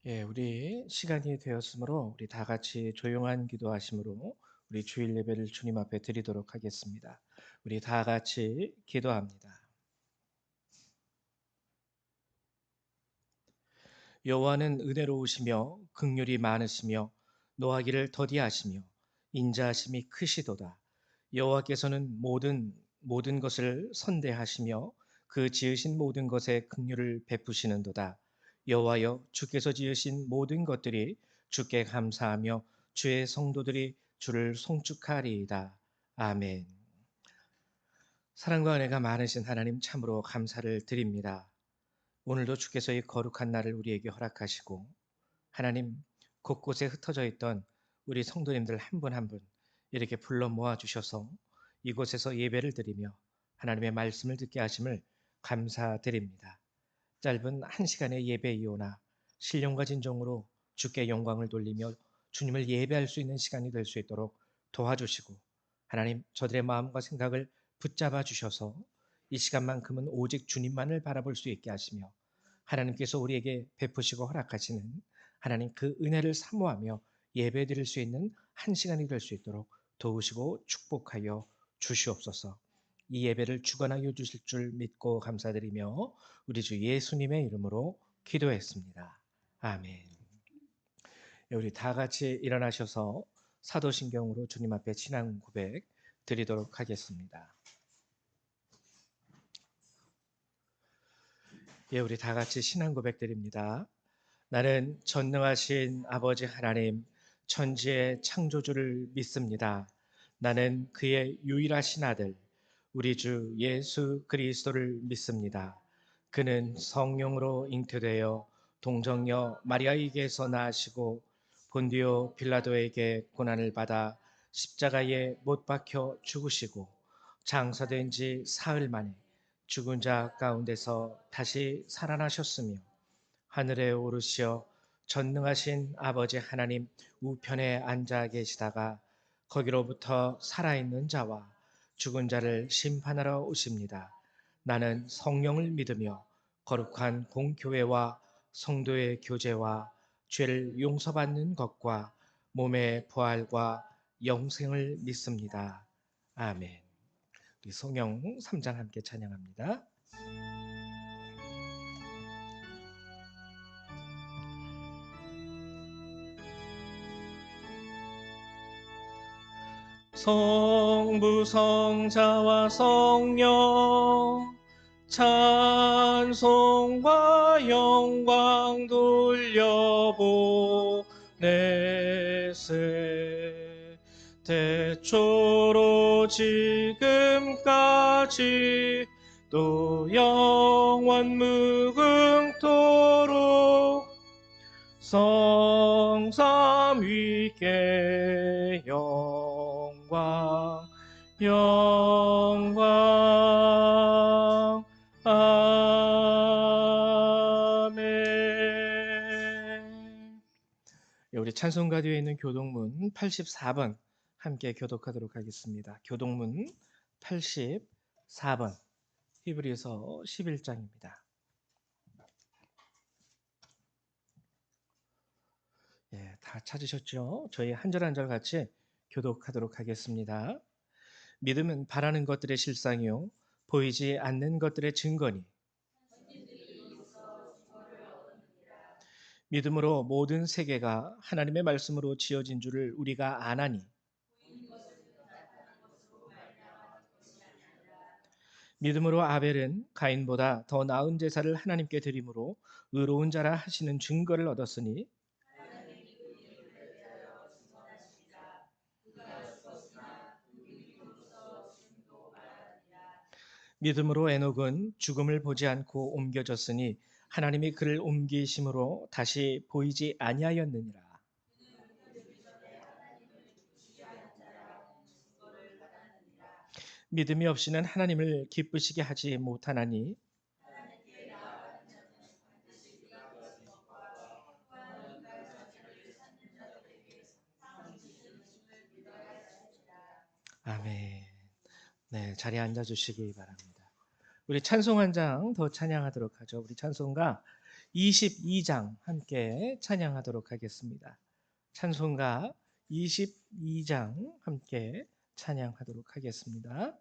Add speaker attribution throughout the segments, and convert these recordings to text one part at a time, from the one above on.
Speaker 1: 우리 시간이 되었으므로 우리 다 같이 조용한 기도하심으로 우리 주일 예배를 주님 앞에 드리도록 하겠습니다. 우리 다 같이 기도합니다. 여호와는 은혜로우시며 긍휼이 많으시며 노하기를 더디하시며 인자하심이 크시도다. 여호와께서는 모든 것을 선대하시며 그 지으신 모든 것에 긍휼을 베푸시는도다. 여호와여, 주께서 지으신 모든 것들이 주께 감사하며 주의 성도들이 주를 송축하리이다. 아멘. 사랑과 은혜가 많으신 하나님, 참으로 감사를 드립니다. 오늘도 주께서 이 거룩한 날을 우리에게 허락하시고 하나님, 곳곳에 흩어져 있던 우리 성도님들 한 분 한 분 이렇게 불러 모아 주셔서 이곳에서 예배를 드리며 하나님의 말씀을 듣게 하심을 감사드립니다. 짧은 한 시간의 예배 이호나 신령과 진정으로 주께 영광을 돌리며 주님을 예배할 수 있는 시간이 될 수 있도록 도와주시고, 하나님, 저들의 마음과 생각을 붙잡아 주셔서 이 시간만큼은 오직 주님만을 바라볼 수 있게 하시며, 하나님께서 우리에게 베푸시고 허락하시는 하나님 그 은혜를 사모하며 예배드릴 수 있는 한 시간이 될 수 있도록 도우시고 축복하여 주시옵소서. 이 예배를 주관하여 주실 줄 믿고 감사드리며 우리 주 예수님의 이름으로 기도했습니다. 아멘. 우리 다 같이 일어나셔서 사도신경으로 주님 앞에 신앙 고백 드리도록 하겠습니다. 우리 다 같이 신앙 고백 드립니다. 나는 전능하신 아버지 하나님, 천지의 창조주를 믿습니다. 나는 그의 유일하신 아들, 우리 주 예수 그리스도를 믿습니다. 그는 성령으로 잉태되어 동정녀 마리아에게서 나시고 본디오 빌라도에게 고난을 받아 십자가에 못 박혀 죽으시고 장사된 지 사흘 만에 죽은 자 가운데서 다시 살아나셨으며 하늘에 오르시어 전능하신 아버지 하나님 우편에 앉아 계시다가 거기로부터 살아있는 자와 죽은 자를 심판하러 오십니다. 나는 성령을 믿으며 거룩한 공교회와 성도의 교제와 죄를 용서받는 것과 몸의 부활과 영생을 믿습니다. 아멘. 우리 성경 3장 함께 찬양합니다. 성부 성자와 성령 찬송과 영광 돌려보내세. 태초로 지금까지 또 영원 무궁토록 성삼 위께 영광 영광 아멘. 우리 찬송가디오에 있는 교동문 84번 함께 교독하도록 하겠습니다. 교동문 84번, 히브리서 11장입니다. 다 찾으셨죠? 저희 한 절 한 절 같이 교독하도록 하겠습니다. 믿음은 바라는 것들의 실상이요 보이지 않는 것들의 증거니, 믿음으로 모든 세계가 하나님의 말씀으로 지어진 줄을 우리가 아나니, 믿음으로 아벨은 가인보다 더 나은 제사를 하나님께 드림으로 의로운 자라 하시는 증거를 얻었으니, 믿음으로 에녹은 죽음을 보지 않고 옮겨졌으니 하나님이 그를 옮기심으로 다시 보이지 아니하였느니라. 믿음이 없이는 하나님을 기쁘시게 하지 못하나니, 아멘. 네, 자리에 앉아 주시기 바랍니다. 우리 찬송 한 장 더 찬양하도록 하죠. 우리 찬송가 22장 함께 찬양하도록 하겠습니다. 찬송가 22장 함께 찬양하도록 하겠습니다.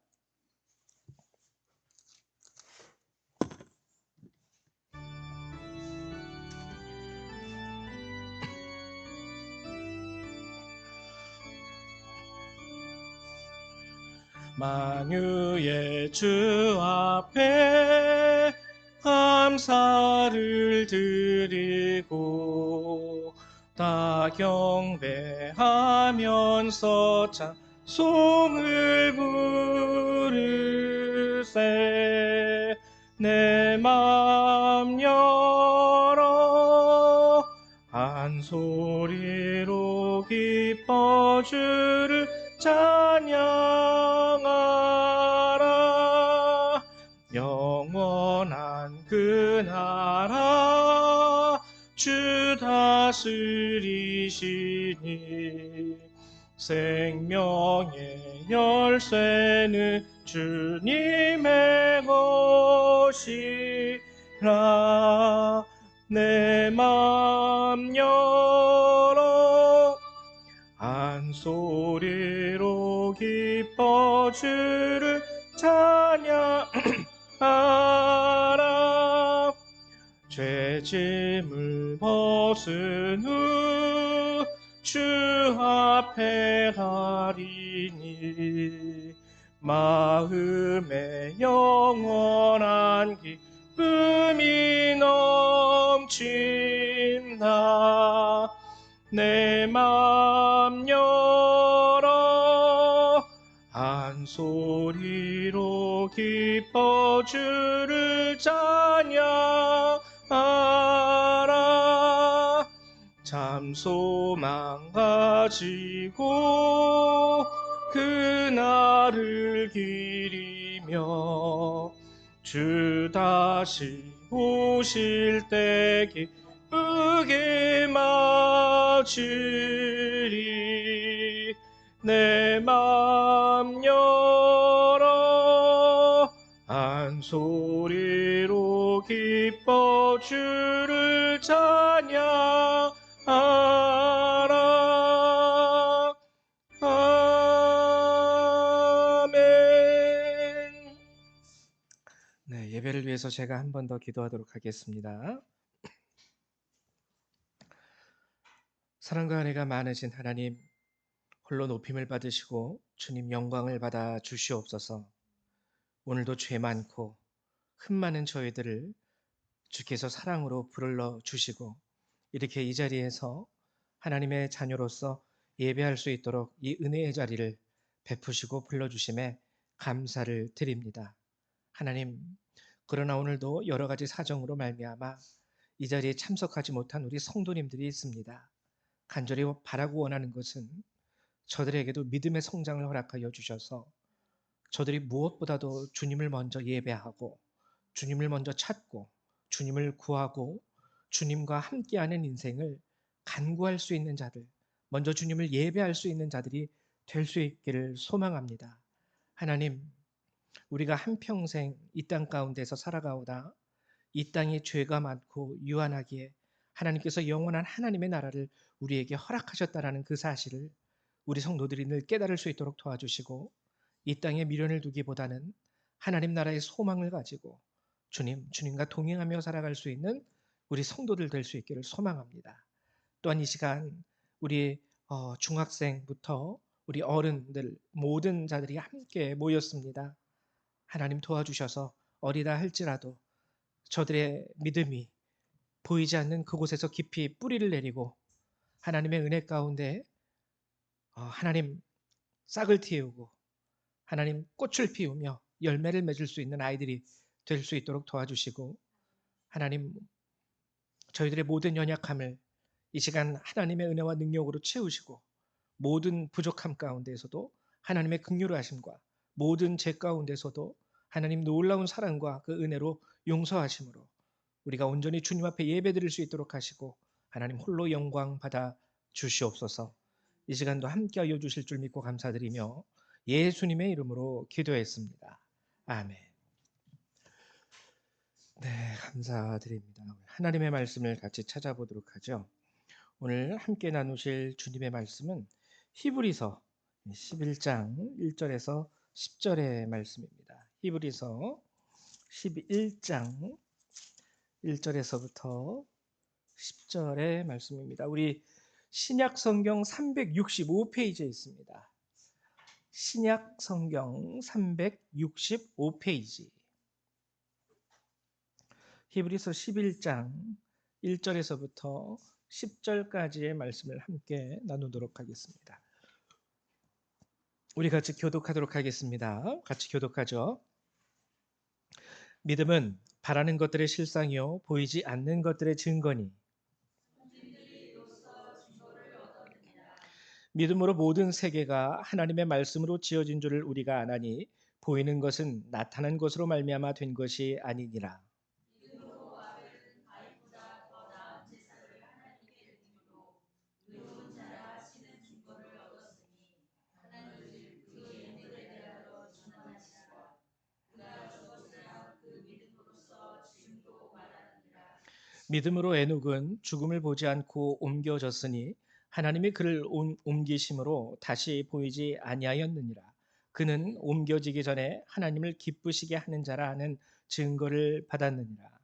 Speaker 1: 만유의 주 앞에 감사를 드리고 다 경배하면서 찬송을 부르세. 내 맘 열어 한 소리로 기뻐 주를 찬양하라. 영원한 그 나라 주 다스리시니 생명의 열쇠는 주님의 것이라. 내 맘 열어 한 소리로 기뻐 주를 찬양하라. 죄짐을 벗은 후 주 앞에 가리니 마음에 영원한 기쁨이 넘친다. 내 맘 열어 한 소리로 기뻐 주를 찬양하라. 참 소망 가지고 그날을 기리며 주 다시 오실 때 기쁘게 맞으리. 내 맘 열어 한 소리로 기뻐 주를 찬양하라. 아멘. 네, 예배를 위해서 제가 한 번 더 기도하도록 하겠습니다. 사랑과 은혜가 많으신 하나님, 홀로 높임을 받으시고 주님 영광을 받아 주시옵소서. 오늘도 죄 많고 흠 많은 저희들을 주께서 사랑으로 불러 주시고 이렇게 이 자리에서 하나님의 자녀로서 예배할 수 있도록 이 은혜의 자리를 베푸시고 불러주심에 감사를 드립니다. 하나님, 그러나 오늘도 여러 가지 사정으로 말미암아 이 자리에 참석하지 못한 우리 성도님들이 있습니다. 간절히 바라고 원하는 것은 저들에게도 믿음의 성장을 허락하여 주셔서 저들이 무엇보다도 주님을 먼저 예배하고 주님을 먼저 찾고 주님을 구하고 주님과 함께하는 인생을 간구할 수 있는 자들, 먼저 주님을 예배할 수 있는 자들이 될 수 있기를 소망합니다. 하나님, 우리가 한평생 이 땅 가운데서 살아가오다 이 땅에 죄가 많고 유한하기에 하나님께서 영원한 하나님의 나라를 우리에게 허락하셨다라는 그 사실을 우리 성도들이 늘 깨달을 수 있도록 도와주시고 이 땅에 미련을 두기보다는 하나님 나라의 소망을 가지고 주님과 동행하며 살아갈 수 있는 우리 성도들 될 수 있기를 소망합니다. 또한 이 시간 우리 중학생부터 우리 어른들 모든 자들이 함께 모였습니다. 하나님 도와주셔서 어리다 할지라도 저들의 믿음이 보이지 않는 그곳에서 깊이 뿌리를 내리고 하나님의 은혜 가운데 하나님 싹을 틔우고 하나님 꽃을 피우며 열매를 맺을 수 있는 아이들이 될 수 있도록 도와주시고 하나님 저희들의 모든 연약함을 이 시간 하나님의 은혜와 능력으로 채우시고 모든 부족함 가운데에서도 하나님의 긍휼하심과 모든 죄 가운데서도 하나님 놀라운 사랑과 그 은혜로 용서하심으로 우리가 온전히 주님 앞에 예배드릴 수 있도록 하시고 하나님 홀로 영광 받아 주시옵소서. 이 시간도 함께하여 주실 줄 믿고 감사드리며 예수님의 이름으로 기도했습니다. 아멘. 네, 감사드립니다. 하나님의 말씀을 같이 찾아보도록 하죠. 오늘 함께 나누실 주님의 말씀은 히브리서 11장 1절에서 10절의 말씀입니다. 히브리서 11장 1절에서부터 10절의 말씀입니다. 우리 신약 성경 365페이지에 있습니다. 신약 성경 365페이지. 히브리서 11장 1절에서부터 10절까지의 말씀을 함께 나누도록 하겠습니다. 우리 같이 교독하도록 하겠습니다. 같이 교독하죠. 믿음은 바라는 것들의 실상이요 보이지 않는 것들의 증거니 믿음으로 모든 세계가 하나님의 말씀으로 지어진 줄을 우리가 아나니 보이는 것은 나타난 것으로 말미암아 된 것이 아니니라. 믿음으로 에녹은 죽음을 보지 않고 옮겨졌으니 하나님이 그를 옮기심으로 다시 보이지 아니하였느니라. 그는 옮겨지기 전에 하나님을 기쁘시게 하는 자라 하는 증거를 받았느니라.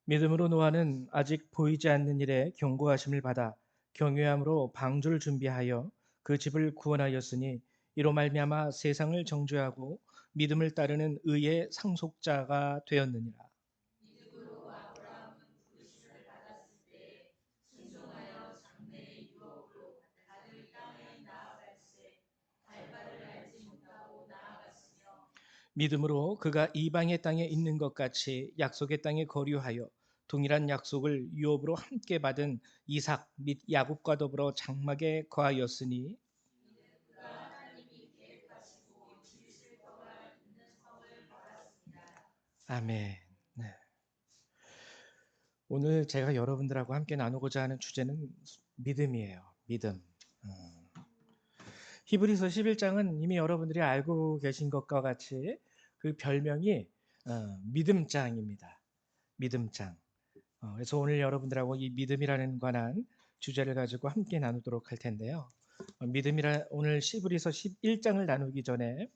Speaker 1: 믿음으로 노아는 아직 보이지 않는 일에 경고하심을 받아 경외함으로 방주를 준비하여 그 집을 구원하였으니 이로 말미암아 세상을 정죄하고 믿음을 따르는 의의 상속자가 되었느니라. 믿음으로 그가 이방의 땅에 있는 것 같이 약속의 땅에 거류하여 동일한 약속을 유업으로 함께 받은 이삭 및 야곱과 더불어 장막에 거하였으니 아멘. 네. 오늘 제가 여러분들하고 함께 나누고자 하는 주제는 믿음이에요. 믿음. 히브리서 11장은 이미 여러분들이 알고 계신 것과 같이 그 별명이 믿음장입니다. 믿음장. 그래서 오늘 여러분들하고 이 믿음이라는 관한 주제를 가지고 함께 나누도록 할 텐데요. 오늘 히브리서 11장을 나누기 전에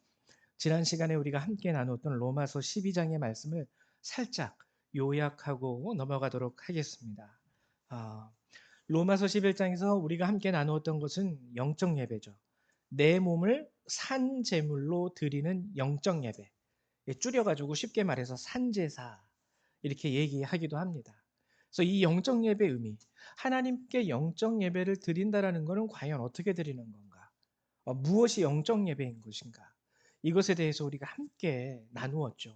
Speaker 1: 지난 시간에 우리가 함께 나눴던 로마서 12장의 말씀을 살짝 요약하고 넘어가도록 하겠습니다. 아, 로마서 11장에서 우리가 함께 나누었던 것은 영적 예배죠. 내 몸을 산 제물로 드리는 영적 예배. 줄여가지고 쉽게 말해서 산제사 이렇게 얘기하기도 합니다. 그래서 이 영적 예배의 의미, 하나님께 영적 예배를 드린다라는 것은 과연 어떻게 드리는 건가? 무엇이 영적 예배인 것인가? 이것에 대해서 우리가 함께 나누었죠.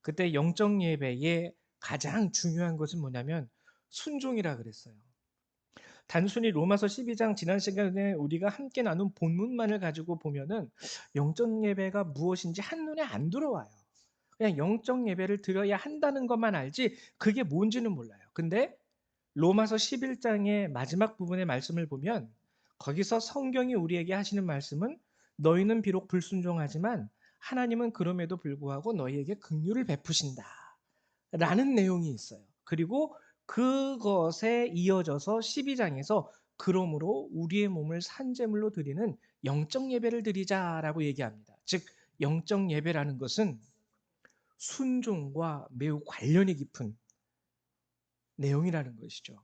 Speaker 1: 그때 영적 예배의 가장 중요한 것은 뭐냐면 순종이라 그랬어요. 단순히 로마서 12장 지난 시간에 우리가 함께 나눈 본문만을 가지고 보면은 영적 예배가 무엇인지 한눈에 안 들어와요. 그냥 영적 예배를 드려야 한다는 것만 알지 그게 뭔지는 몰라요. 근데 로마서 11장의 마지막 부분의 말씀을 보면 거기서 성경이 우리에게 하시는 말씀은 너희는 비록 불순종하지만 하나님은 그럼에도 불구하고 너희에게 긍휼을 베푸신다. 라는 내용이 있어요. 그리고 그것에 이어져서 12장에서 그러므로 우리의 몸을 산제물로 드리는 영적 예배를 드리자라고 얘기합니다. 즉 영적 예배라는 것은 순종과 매우 관련이 깊은 내용이라는 것이죠.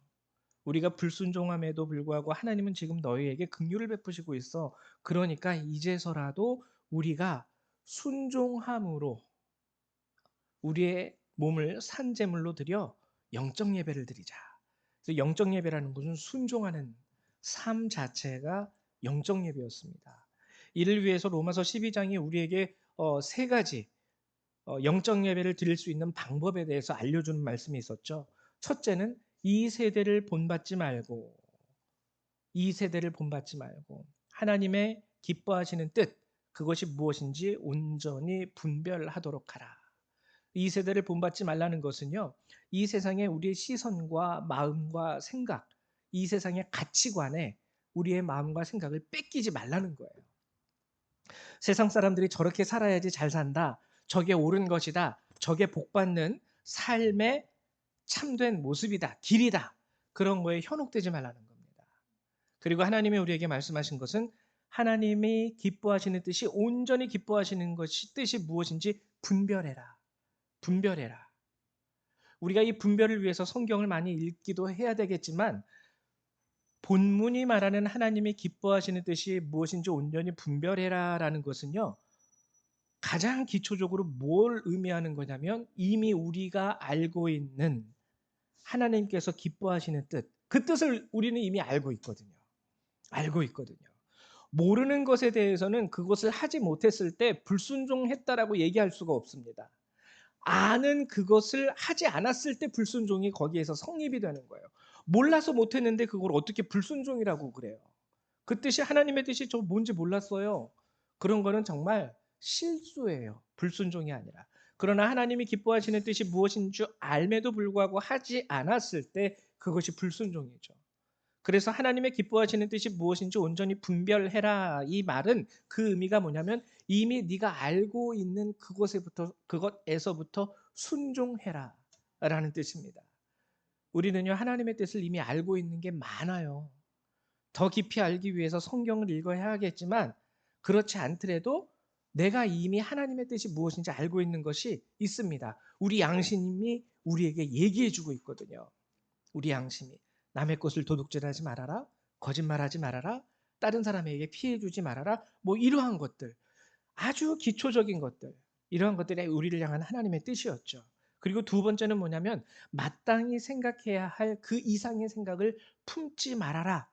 Speaker 1: 우리가 불순종함에도 불구하고 하나님은 지금 너희에게 긍휼을 베푸시고 있어. 그러니까 이제서라도 우리가 순종함으로 우리의 몸을 산제물로 드려 영적 예배를 드리자. 그래서 영적 예배라는 것은 순종하는 삶 자체가 영적 예배였습니다. 이를 위해서 로마서 12장이 우리에게 세 가지 영적 예배를 드릴 수 있는 방법에 대해서 알려주는 말씀이 있었죠. 첫째는 이 세대를 본받지 말고 하나님의 기뻐하시는 뜻 그것이 무엇인지 온전히 분별하도록 하라. 이 세대를 본받지 말라는 것은요, 이 세상에 우리의 시선과 마음과 생각, 이 세상의 가치관에 우리의 마음과 생각을 뺏기지 말라는 거예요. 세상 사람들이 저렇게 살아야지 잘 산다. 저게 옳은 것이다. 저게 복받는 삶의 참된 모습이다. 길이다. 그런 거에 현혹되지 말라는 겁니다. 그리고 하나님이 우리에게 말씀하신 것은 하나님이 기뻐하시는 뜻이 온전히 기뻐하시는 것이 뜻이 무엇인지 분별해라. 분별해라. 우리가 이 분별을 위해서 성경을 많이 읽기도 해야 되겠지만 본문이 말하는 하나님이 기뻐하시는 뜻이 무엇인지 온전히 분별해라라는 것은요. 가장 기초적으로 뭘 의미하는 거냐면 이미 우리가 알고 있는 하나님께서 기뻐하시는 뜻, 그 뜻을 우리는 이미 알고 있거든요. 알고 있거든요. 모르는 것에 대해서는 그것을 하지 못했을 때 불순종했다라고 얘기할 수가 없습니다. 아는 그것을 하지 않았을 때 불순종이 거기에서 성립이 되는 거예요. 몰라서 못했는데 그걸 어떻게 불순종이라고 그래요? 그 뜻이 하나님의 뜻이 저 뭔지 몰랐어요. 그런 거는 정말 실수예요. 불순종이 아니라. 그러나 하나님이 기뻐하시는 뜻이 무엇인 줄 알매도 불구하고 하지 않았을 때 그것이 불순종이죠. 그래서 하나님의 기뻐하시는 뜻이 무엇인지 온전히 분별해라. 이 말은 그 의미가 뭐냐면 이미 네가 알고 있는 그것에서부터 순종해라 라는 뜻입니다. 우리는요 하나님의 뜻을 이미 알고 있는 게 많아요. 더 깊이 알기 위해서 성경을 읽어야 하겠지만 그렇지 않더라도 내가 이미 하나님의 뜻이 무엇인지 알고 있는 것이 있습니다. 우리 양심이 우리에게 얘기해 주고 있거든요. 우리 양심이 남의 것을 도둑질하지 말아라, 거짓말하지 말아라, 다른 사람에게 피해 주지 말아라. 뭐 이러한 것들, 아주 기초적인 것들, 이러한 것들이 우리를 향한 하나님의 뜻이었죠. 그리고 두 번째는 뭐냐면 마땅히 생각해야 할 그 이상의 생각을 품지 말아라.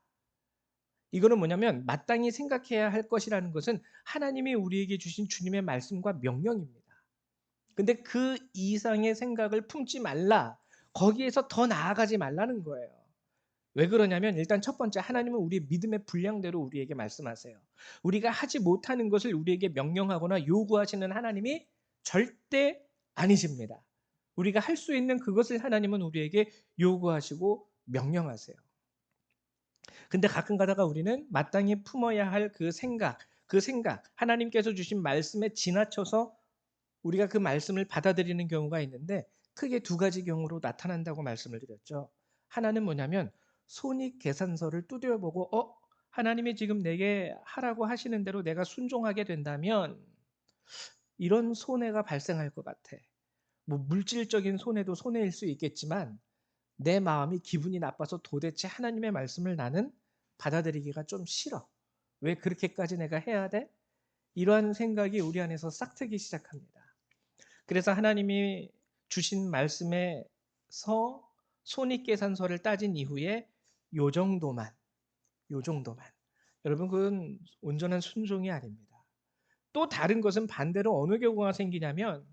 Speaker 1: 이거는 뭐냐면 마땅히 생각해야 할 것이라는 것은 하나님이 우리에게 주신 주님의 말씀과 명령입니다. 근데 그 이상의 생각을 품지 말라. 거기에서 더 나아가지 말라는 거예요. 왜 그러냐면 일단 첫 번째 하나님은 우리의 믿음의 분량대로 우리에게 말씀하세요. 우리가 하지 못하는 것을 우리에게 명령하거나 요구하시는 하나님이 절대 아니십니다. 우리가 할 수 있는 그것을 하나님은 우리에게 요구하시고 명령하세요. 근데 가끔 가다가 우리는 마땅히 품어야 할 그 생각, 하나님께서 주신 말씀에 지나쳐서 우리가 그 말씀을 받아들이는 경우가 있는데 크게 두 가지 경우로 나타난다고 말씀을 드렸죠. 하나는 뭐냐면 손익계산서를 두드려보고 하나님이 지금 내게 하라고 하시는 대로 내가 순종하게 된다면 이런 손해가 발생할 것 같아. 뭐 물질적인 손해도 손해일 수 있겠지만 내 마음이 기분이 나빠서 도대체 하나님의 말씀을 나는 받아들이기가 좀 싫어. 왜 그렇게까지 내가 해야 돼? 이러한 생각이 우리 안에서 싹트기 시작합니다. 그래서 하나님이 주신 말씀에서 손익계산서를 따진 이후에 요 정도만, 요 정도만. 여러분 그건 온전한 순종이 아닙니다. 또 다른 것은 반대로 어느 경우가 생기냐면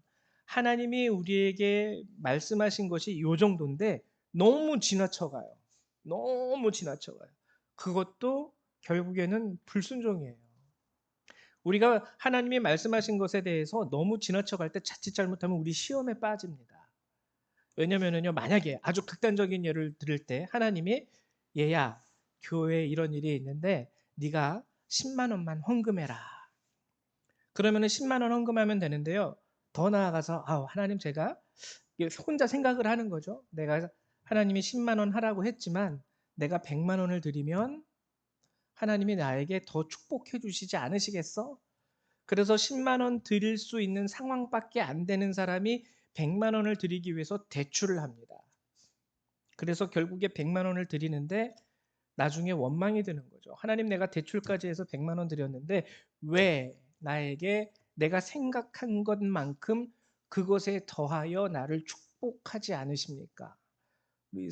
Speaker 1: 하나님이 우리에게 말씀하신 것이 요 정도인데 너무 지나쳐가요. 너무 지나쳐가요. 그것도 결국에는 불순종이에요. 우리가 하나님이 말씀하신 것에 대해서 너무 지나쳐갈 때 자칫 잘못하면 우리 시험에 빠집니다. 왜냐면은요, 만약에 아주 극단적인 예를 들을 때 하나님이 얘야, 교회에 이런 일이 있는데 네가 10만 원만 헌금해라. 그러면은 10만 원 헌금하면 되는데요. 더 나아가서 하나님 제가 혼자 생각을 하는 거죠. 내가 하나님이 10만 원 하라고 했지만 내가 100만 원을 드리면 하나님이 나에게 더 축복해 주시지 않으시겠어? 그래서 10만 원 드릴 수 있는 상황밖에 안 되는 사람이 100만 원을 드리기 위해서 대출을 합니다. 그래서 결국에 100만 원을 드리는데 나중에 원망이 드는 거죠. 하나님 내가 대출까지 해서 100만 원 드렸는데 왜 나에게 내가 생각한 것만큼 그것에 더하여 나를 축복하지 않으십니까?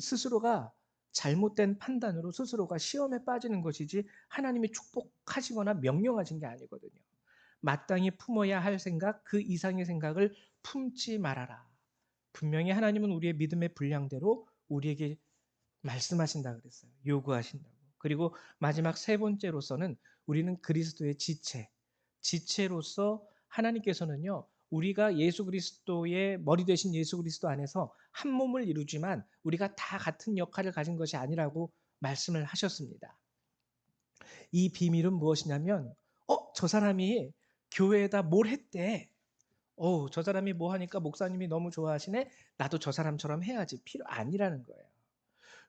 Speaker 1: 스스로가 잘못된 판단으로 스스로가 시험에 빠지는 것이지 하나님이 축복하시거나 명령하신 게 아니거든요. 마땅히 품어야 할 생각, 그 이상의 생각을 품지 말아라. 분명히 하나님은 우리의 믿음의 분량대로 우리에게 말씀하신다 그랬어요. 요구하신다고. 그리고 마지막 세 번째로서는 우리는 그리스도의 지체로서 하나님께서는요. 우리가 예수 그리스도의 머리 되신 예수 그리스도 안에서 한 몸을 이루지만 우리가 다 같은 역할을 가진 것이 아니라고 말씀을 하셨습니다. 이 비밀은 무엇이냐면 저 사람이 교회에다 뭘 했대. 저 사람이 뭐 하니까 목사님이 너무 좋아하시네. 나도 저 사람처럼 해야지. 필요 아니라는 거예요.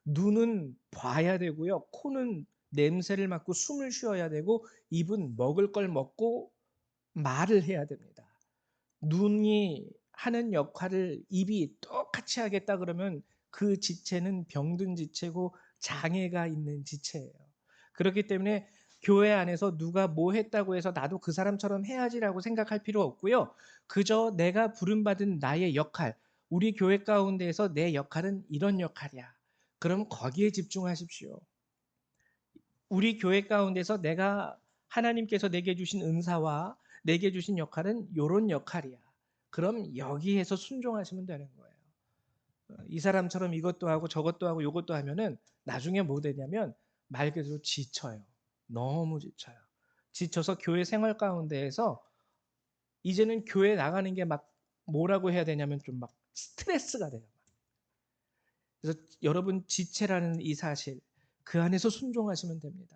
Speaker 1: 눈은 봐야 되고요. 코는 냄새를 맡고 숨을 쉬어야 되고 입은 먹을 걸 먹고 말을 해야 됩니다. 눈이 하는 역할을 입이 똑같이 하겠다 그러면 그 지체는 병든 지체고 장애가 있는 지체예요. 그렇기 때문에 교회 안에서 누가 뭐 했다고 해서 나도 그 사람처럼 해야지라고 생각할 필요 없고요. 그저 내가 부름받은 나의 역할, 우리 교회 가운데에서 내 역할은 이런 역할이야. 그럼 거기에 집중하십시오. 우리 교회 가운데서 내가 하나님께서 내게 주신 은사와 내게 주신 역할은 이런 역할이야. 그럼 여기에서 순종하시면 되는 거예요. 이 사람처럼 이것도 하고 저것도 하고 이것도 하면은 나중에 뭐 되냐면 말 그대로 지쳐요. 너무 지쳐요. 지쳐서 교회 생활 가운데에서 이제는 교회 나가는 게 막 뭐라고 해야 되냐면 좀 막 스트레스가 돼요. 그래서 여러분 지체라는 이 사실 그 안에서 순종하시면 됩니다.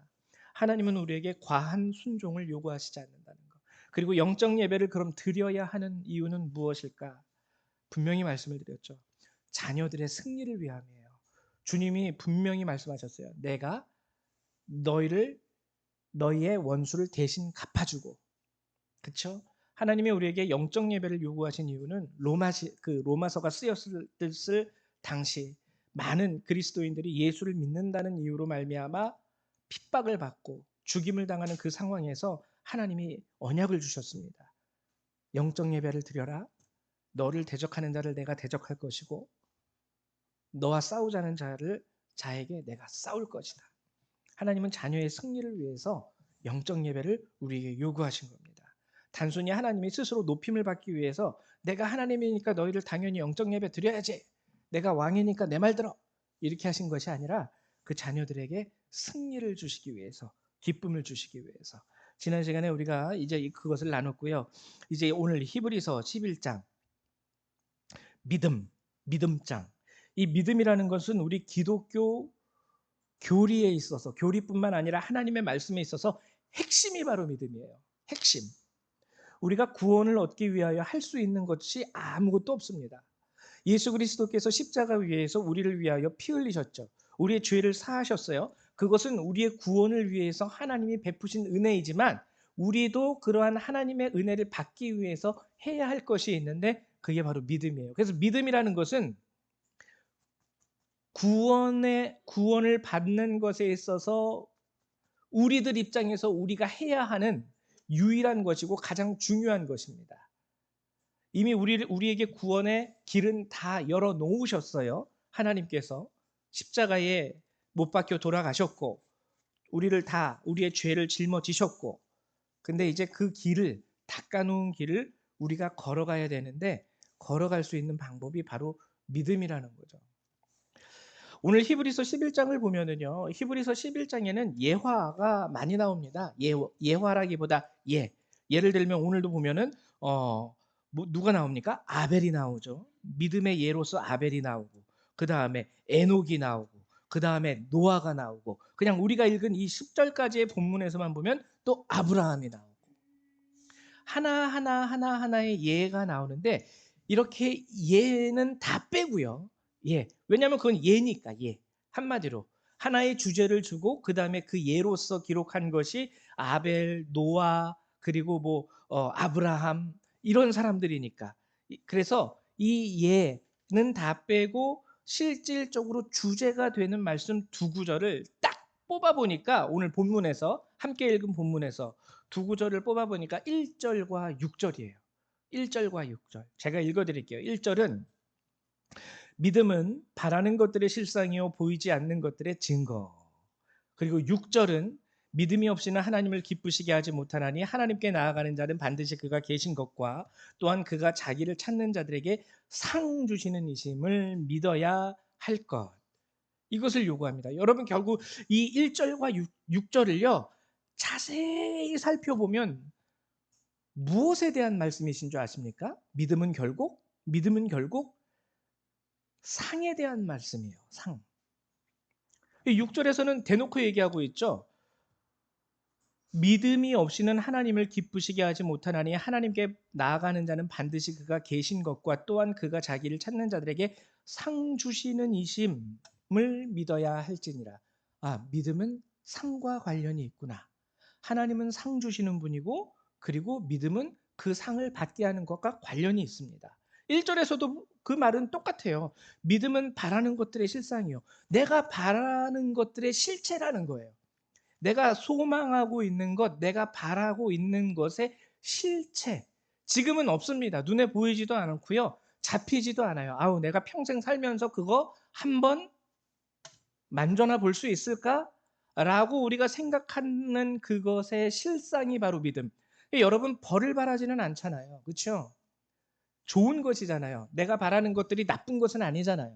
Speaker 1: 하나님은 우리에게 과한 순종을 요구하시지 않는다는 것. 그리고 영적 예배를 그럼 드려야 하는 이유는 무엇일까? 분명히 말씀을 드렸죠. 자녀들의 승리를 위함이에요. 주님이 분명히 말씀하셨어요. 내가 너희를 너희의 원수를 대신 갚아주고, 그렇죠? 하나님이 우리에게 영적 예배를 요구하신 이유는 로마서가 쓰였을 당시 많은 그리스도인들이 예수를 믿는다는 이유로 말미암아 핍박을 받고 죽임을 당하는 그 상황에서 하나님이 언약을 주셨습니다. 영적 예배를 드려라. 너를 대적하는 자를 내가 대적할 것이고 너와 싸우자는 자에게 내가 싸울 것이다. 하나님은 자녀의 승리를 위해서 영적 예배를 우리에게 요구하신 겁니다. 단순히 하나님이 스스로 높임을 받기 위해서 내가 하나님이니까 너희를 당연히 영적 예배 드려야지. 내가 왕이니까 내 말 들어. 이렇게 하신 것이 아니라 그 자녀들에게 승리를 주시기 위해서, 기쁨을 주시기 위해서. 지난 시간에 우리가 이제 그것을 나눴고요. 이제 오늘 히브리서 11장 믿음장. 이 믿음이라는 것은 우리 기독교 교리에 있어서 교리뿐만 아니라 하나님의 말씀에 있어서 핵심이 바로 믿음이에요. 핵심. 우리가 구원을 얻기 위하여 할 수 있는 것이 아무것도 없습니다. 예수 그리스도께서 십자가 위에서 우리를 위하여 피 흘리셨죠. 우리의 죄를 사하셨어요. 그것은 우리의 구원을 위해서 하나님이 베푸신 은혜이지만 우리도 그러한 하나님의 은혜를 받기 위해서 해야 할 것이 있는데 그게 바로 믿음이에요. 그래서 믿음이라는 것은 구원을 받는 것에 있어서 우리들 입장에서 우리가 해야 하는 유일한 것이고 가장 중요한 것입니다. 이미 우리에게 구원의 길은 다 열어 놓으셨어요. 하나님께서 십자가에 못 박혀 돌아가셨고 우리의 죄를 짊어지셨고 근데 이제 그 길을 닦아 놓은 길을 우리가 걸어가야 되는데 걸어갈 수 있는 방법이 바로 믿음이라는 거죠. 오늘 히브리서 11장을 보면은요. 히브리서 11장에는 예화가 많이 나옵니다. 예화라기보다 예를 들면 오늘도 보면은 누가 나옵니까? 아벨이 나오죠. 믿음의 예로서 아벨이 나오고 그다음에 에녹이 나오고 그다음에 노아가 나오고 그냥 우리가 읽은 이 10절까지의 본문에서만 보면 또 아브라함이 나오고 하나하나의 예가 나오는데 이렇게 예는 다 빼고요. 왜냐하면 그건 예니까 한마디로 하나의 주제를 주고 그 다음에 그 예로서 기록한 것이 아벨, 노아 그리고 아브라함 이런 사람들이니까 그래서 이 예는 다 빼고 실질적으로 주제가 되는 말씀 두 구절을 딱 뽑아 보니까 오늘 본문에서 함께 읽은 본문에서 두 구절을 뽑아 보니까 1절과 6절이에요. 1절과 6절. 제가 읽어 드릴게요. 1절은 믿음은 바라는 것들의 실상이요 보이지 않는 것들의 증거. 그리고 6절은 믿음이 없이는 하나님을 기쁘시게 하지 못하나니 하나님께 나아가는 자는 반드시 그가 계신 것과 또한 그가 자기를 찾는 자들에게 상 주시는 이심을 믿어야 할 것. 이것을 요구합니다. 여러분 결국 이 1절과 6절을요. 자세히 살펴보면 무엇에 대한 말씀이신 줄 아십니까? 믿음은 결국 상에 대한 말씀이에요. 상. 6절에서는 대놓고 얘기하고 있죠. 믿음이 없이는 하나님을 기쁘시게 하지 못하나니 하나님께 나아가는 자는 반드시 그가 계신 것과 또한 그가 자기를 찾는 자들에게 상 주시는 이심을 믿어야 할지니라. 아, 믿음은 상과 관련이 있구나. 하나님은 상 주시는 분이고, 그리고 믿음은 그 상을 받게 하는 것과 관련이 있습니다. 1절에서도 그 말은 똑같아요. 믿음은 바라는 것들의 실상이요. 내가 바라는 것들의 실체라는 거예요. 내가 소망하고 있는 것, 내가 바라고 있는 것의 실체. 지금은 없습니다. 눈에 보이지도 않고요. 잡히지도 않아요. 아우, 내가 평생 살면서 그거 한번 만져나 볼 수 있을까? 라고 우리가 생각하는 그것의 실상이 바로 믿음. 여러분, 벌을 바라지는 않잖아요. 그렇죠? 좋은 것이잖아요. 내가 바라는 것들이 나쁜 것은 아니잖아요.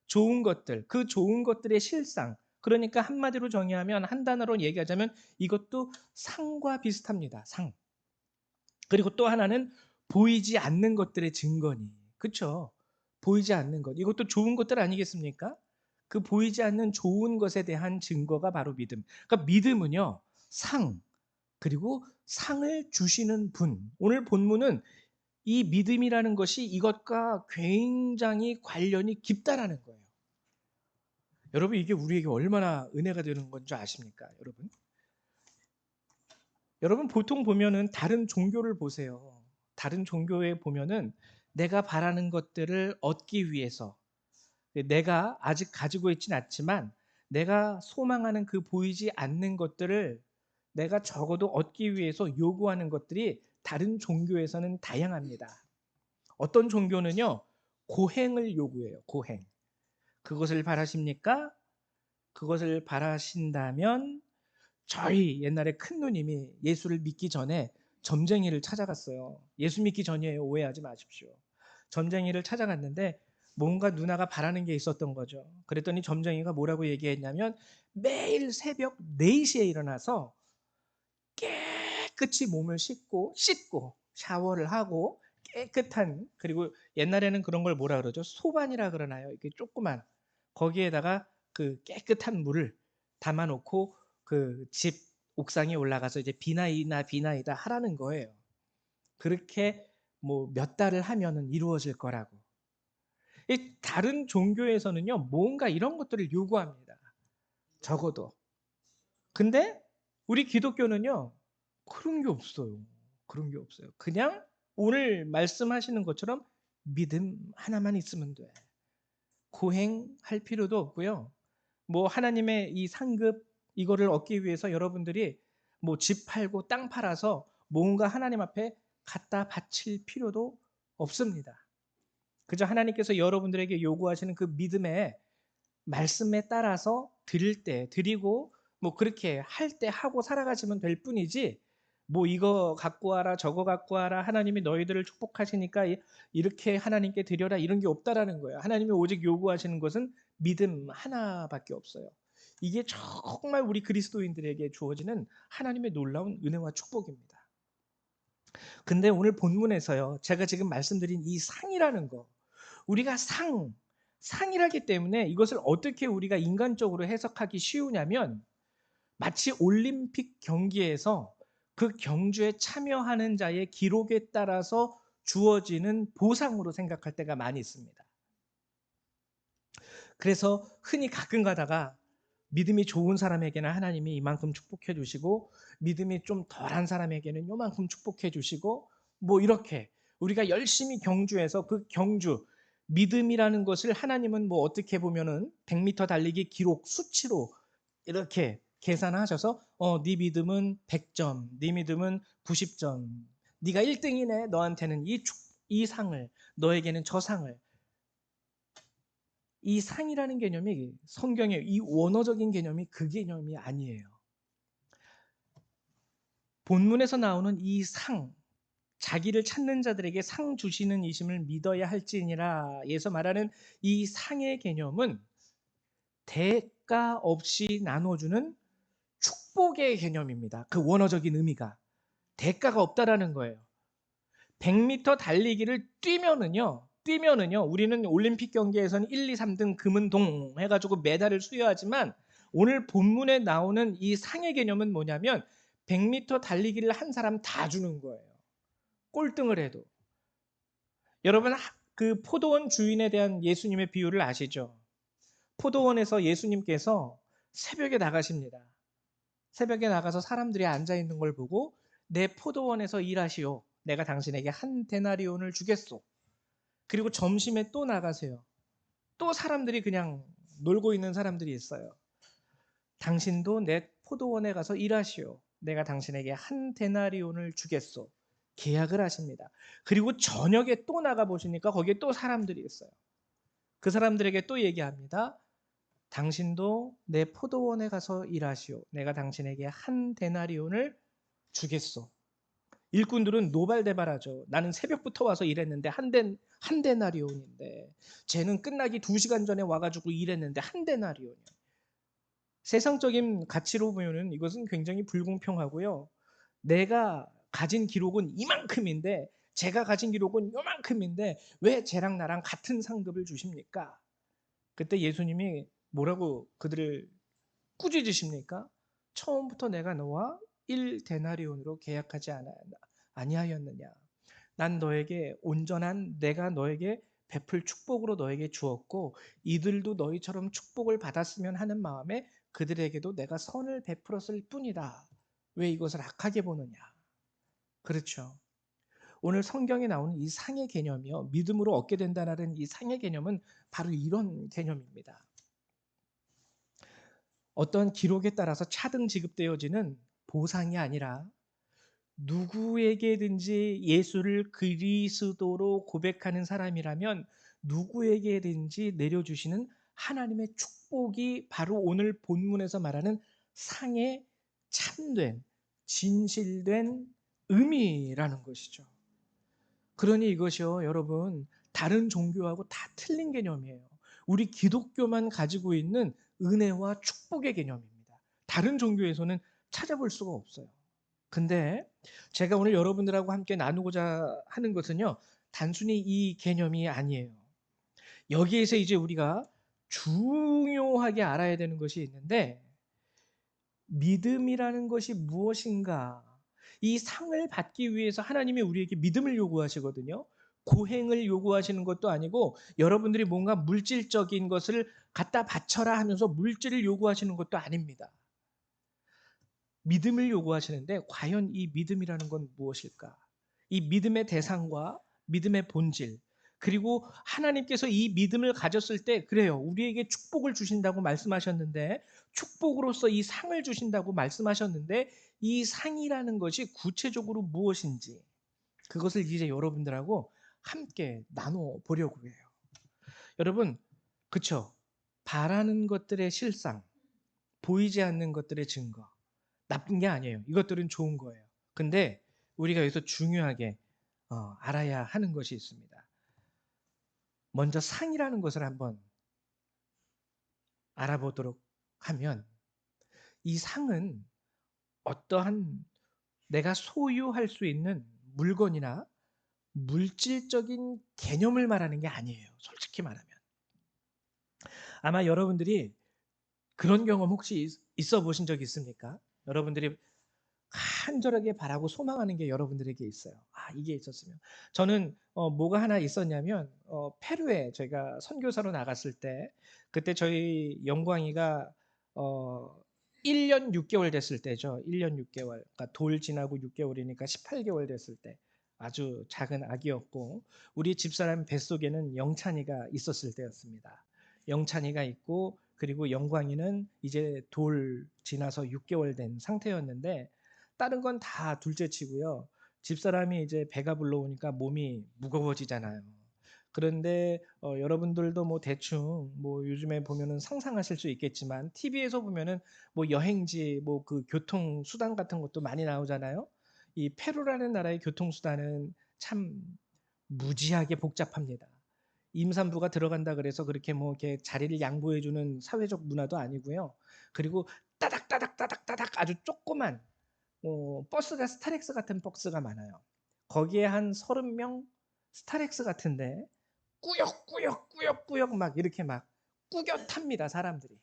Speaker 1: 좋은 것들, 그 좋은 것들의 실상. 그러니까 한마디로 정의하면, 한 단어로 얘기하자면 이것도 상과 비슷합니다. 상. 그리고 또 하나는 보이지 않는 것들의 증거니. 그렇죠? 보이지 않는 것. 이것도 좋은 것들 아니겠습니까? 그 보이지 않는 좋은 것에 대한 증거가 바로 믿음. 그러니까 믿음은요. 상, 그리고 상을 주시는 분. 오늘 본문은 이 믿음이라는 것이 이것과 굉장히 관련이 깊다라는 거예요. 여러분, 이게 우리에게 얼마나 은혜가 되는 건지 아십니까? 여러분 보통 보면은 다른 종교를 보세요. 다른 종교에 보면은 내가 바라는 것들을 얻기 위해서, 내가 아직 가지고 있진 않지만 내가 소망하는 그 보이지 않는 것들을 내가 적어도 얻기 위해서 요구하는 것들이 다른 종교에서는 다양합니다. 어떤 종교는요, 고행을 요구해요. 고행. 그것을 바라십니까? 그것을 바라신다면, 저희 옛날에 큰 누님이 예수를 믿기 전에 점쟁이를 찾아갔어요. 예수 믿기 전이에요. 오해하지 마십시오. 점쟁이를 찾아갔는데 뭔가 누나가 바라는 게 있었던 거죠. 그랬더니 점쟁이가 뭐라고 얘기했냐면, 매일 새벽 4시에 일어나서 깨끗이 몸을 씻고 샤워를 하고 깨끗한, 그리고 옛날에는 그런 걸 뭐라 그러죠? 소반이라 그러나요? 이렇게 조그만, 거기에다가 그 깨끗한 물을 담아 놓고 그 집 옥상에 올라가서 이제 비나이다 하라는 거예요. 그렇게 뭐 몇 달을 하면은 이루어질 거라고. 이 다른 종교에서는요, 뭔가 이런 것들을 요구합니다. 적어도. 근데 우리 기독교는요, 그런 게 없어요. 그런 게 없어요. 그냥 오늘 말씀하시는 것처럼 믿음 하나만 있으면 돼. 고행할 필요도 없고요. 뭐 하나님의 이 상급, 이거를 얻기 위해서 여러분들이 뭐 집 팔고 땅 팔아서 뭔가 하나님 앞에 갖다 바칠 필요도 없습니다. 그저 하나님께서 여러분들에게 요구하시는 그 믿음의 말씀에 따라서 드릴 때 드리고, 뭐 그렇게 할 때 하고 살아가시면 될 뿐이지, 뭐 이거 갖고 와라 저거 갖고 와라, 하나님이 너희들을 축복하시니까 이렇게 하나님께 드려라, 이런 게 없다라는 거예요. 하나님이 오직 요구하시는 것은 믿음 하나밖에 없어요. 이게 정말 우리 그리스도인들에게 주어지는 하나님의 놀라운 은혜와 축복입니다. 근데 오늘 본문에서요, 제가 지금 말씀드린 이 상이라는 거, 우리가 상이라기 때문에 이것을 어떻게 우리가 인간적으로 해석하기 쉬우냐면, 마치 올림픽 경기에서 그 경주에 참여하는 자의 기록에 따라서 주어지는 보상으로 생각할 때가 많이 있습니다. 그래서 흔히 가끔 가다가 믿음이 좋은 사람에게는 하나님이 이만큼 축복해 주시고, 믿음이 좀 덜한 사람에게는 요만큼 축복해 주시고, 뭐 이렇게 우리가 열심히 경주해서 그 경주, 믿음이라는 것을 하나님은 뭐 어떻게 보면은 100m 달리기 기록 수치로 이렇게 계산하셔서, 네 믿음은 100점, 네 믿음은 90점, 네가 1등이네, 너한테는 이 상을, 너에게는 저 상을. 이 상이라는 개념이 성경의 이 원어적인 개념이 그 개념이 아니에요. 본문에서 나오는 이 상, 자기를 찾는 자들에게 상 주시는 이심을 믿어야 할지니라 에서 말하는 이 상의 개념은 대가 없이 나눠주는 축복의 개념입니다. 그 원어적인 의미가 대가가 없다라는 거예요. 100m 달리기를 뛰면은요, 우리는 올림픽 경기에서는 1, 2, 3등 금은동 해가지고 메달을 수여하지만 오늘 본문에 나오는 이 상의 개념은 뭐냐면 100m 달리기를 한 사람 다 주는 거예요. 꼴등을 해도. 여러분, 그 포도원 주인에 대한 예수님의 비유를 아시죠? 포도원에서 예수님께서 새벽에 나가십니다. 새벽에 나가서 사람들이 앉아 있는 걸 보고 내 포도원에서 일하시오. 내가 당신에게 한 데나리온을 주겠소. 그리고 점심에 또 나가세요. 또 사람들이 그냥 놀고 있는 사람들이 있어요. 당신도 내 포도원에 가서 일하시오. 내가 당신에게 한 데나리온을 주겠소. 계약을 하십니다. 그리고 저녁에 또 나가 보시니까 거기에 또 사람들이 있어요. 그 사람들에게 또 얘기합니다. 당신도 내 포도원에 가서 일하시오. 내가 당신에게 한 데나리온을 주겠소. 일꾼들은 노발대발하죠. 나는 새벽부터 와서 일했는데 한 데나리온인데 쟤는 끝나기 2시간 전에 와가지고 일했는데 한 데나리온이야. 세상적인 가치로 보면은 이것은 굉장히 불공평하고요. 내가 가진 기록은 이만큼인데 제가 가진 기록은 요만큼인데 왜 쟤랑 나랑 같은 상급을 주십니까? 그때 예수님이 뭐라고 그들을 꾸짖으십니까? 처음부터 내가 너와 1데나리온으로 계약하지 아니하였느냐? 난 너에게 온전한 내가 너에게 베풀 축복으로 너에게 주었고 이들도 너희처럼 축복을 받았으면 하는 마음에 그들에게도 내가 선을 베풀었을 뿐이다. 왜 이것을 악하게 보느냐? 그렇죠. 오늘 성경에 나오는 이 상의 개념이요. 믿음으로 얻게 된다는 이 상의 개념은 바로 이런 개념입니다. 어떤 기록에 따라서 차등 지급되어지는 보상이 아니라 누구에게든지 예수를 그리스도로 고백하는 사람이라면 누구에게든지 내려주시는 하나님의 축복이 바로 오늘 본문에서 말하는 상의 참된, 진실된 의미라는 것이죠. 그러니 이것이요, 여러분, 다른 종교하고 다 틀린 개념이에요. 우리 기독교만 가지고 있는 은혜와 축복의 개념입니다. 다른 종교에서는 찾아볼 수가 없어요. 근데 제가 오늘 여러분들하고 함께 나누고자 하는 것은요, 단순히 이 개념이 아니에요. 여기에서 이제 우리가 중요하게 알아야 되는 것이 있는데, 믿음이라는 것이 무엇인가? 이 상을 받기 위해서 하나님이 우리에게 믿음을 요구하시거든요. 고행을 요구하시는 것도 아니고 여러분들이 뭔가 물질적인 것을 갖다 바쳐라 하면서 물질을 요구하시는 것도 아닙니다. 믿음을 요구하시는데 과연 이 믿음이라는 건 무엇일까? 이 믿음의 대상과 믿음의 본질, 그리고 하나님께서 이 믿음을 가졌을 때 그래요. 우리에게 축복을 주신다고 말씀하셨는데 축복으로서 이 상을 주신다고 말씀하셨는데 이 상이라는 것이 구체적으로 무엇인지 그것을 이제 여러분들하고 함께 나눠 보려고 해요. 여러분, 그쵸? 바라는 것들의 실상, 보이지 않는 것들의 증거. 나쁜 게 아니에요. 이것들은 좋은 거예요. 근데 우리가 여기서 중요하게 알아야 하는 것이 있습니다. 먼저 상이라는 것을 한번 알아보도록 하면 이 상은 어떠한 내가 소유할 수 있는 물건이나 물질적인 개념을 말하는 게 아니에요. 솔직히 말하면. 아마 여러분들이 그런 경험 혹시 있어 보신 적 있습니까? 여러분들이 간절하게 바라고 소망하는 게 여러분들에게 있어요. 아, 이게 있었으면. 저는 뭐가 하나 있었냐면 페루에 저희가 선교사로 나갔을 때 그때 저희 영광이가 어, 1년 6개월 됐을 때죠. 1년 6개월. 그러니까 돌 지나고 6개월이니까 18개월 됐을 때 아주 작은 아기였고 우리 집사람 뱃속에는 영찬이가 있었을 때였습니다. 영찬이가 있고 그리고 영광이는 이제 돌 지나서 6개월 된 상태였는데 다른 건 다 둘째치고요. 집사람이 이제 배가 불러오니까 몸이 무거워지잖아요. 그런데 여러분들도 뭐 대충 뭐 요즘에 보면은 상상하실 수 있겠지만 TV에서 보면은 뭐 여행지 뭐 그 교통 수단 같은 것도 많이 나오잖아요. 이 페루라는 나라의 교통 수단은 참 무지하게 복잡합니다. 임산부가 들어간다 그래서 그렇게 뭐 이렇게 자리를 양보해 주는 사회적 문화도 아니고요. 그리고 따닥따닥 따닥따닥 아주 조그만 버스가 스타렉스 같은 버스가 많아요. 거기에 한 30명 스타렉스 같은데 꾸역꾸역 막 이렇게 막 꾸겨 탑니다, 사람들이.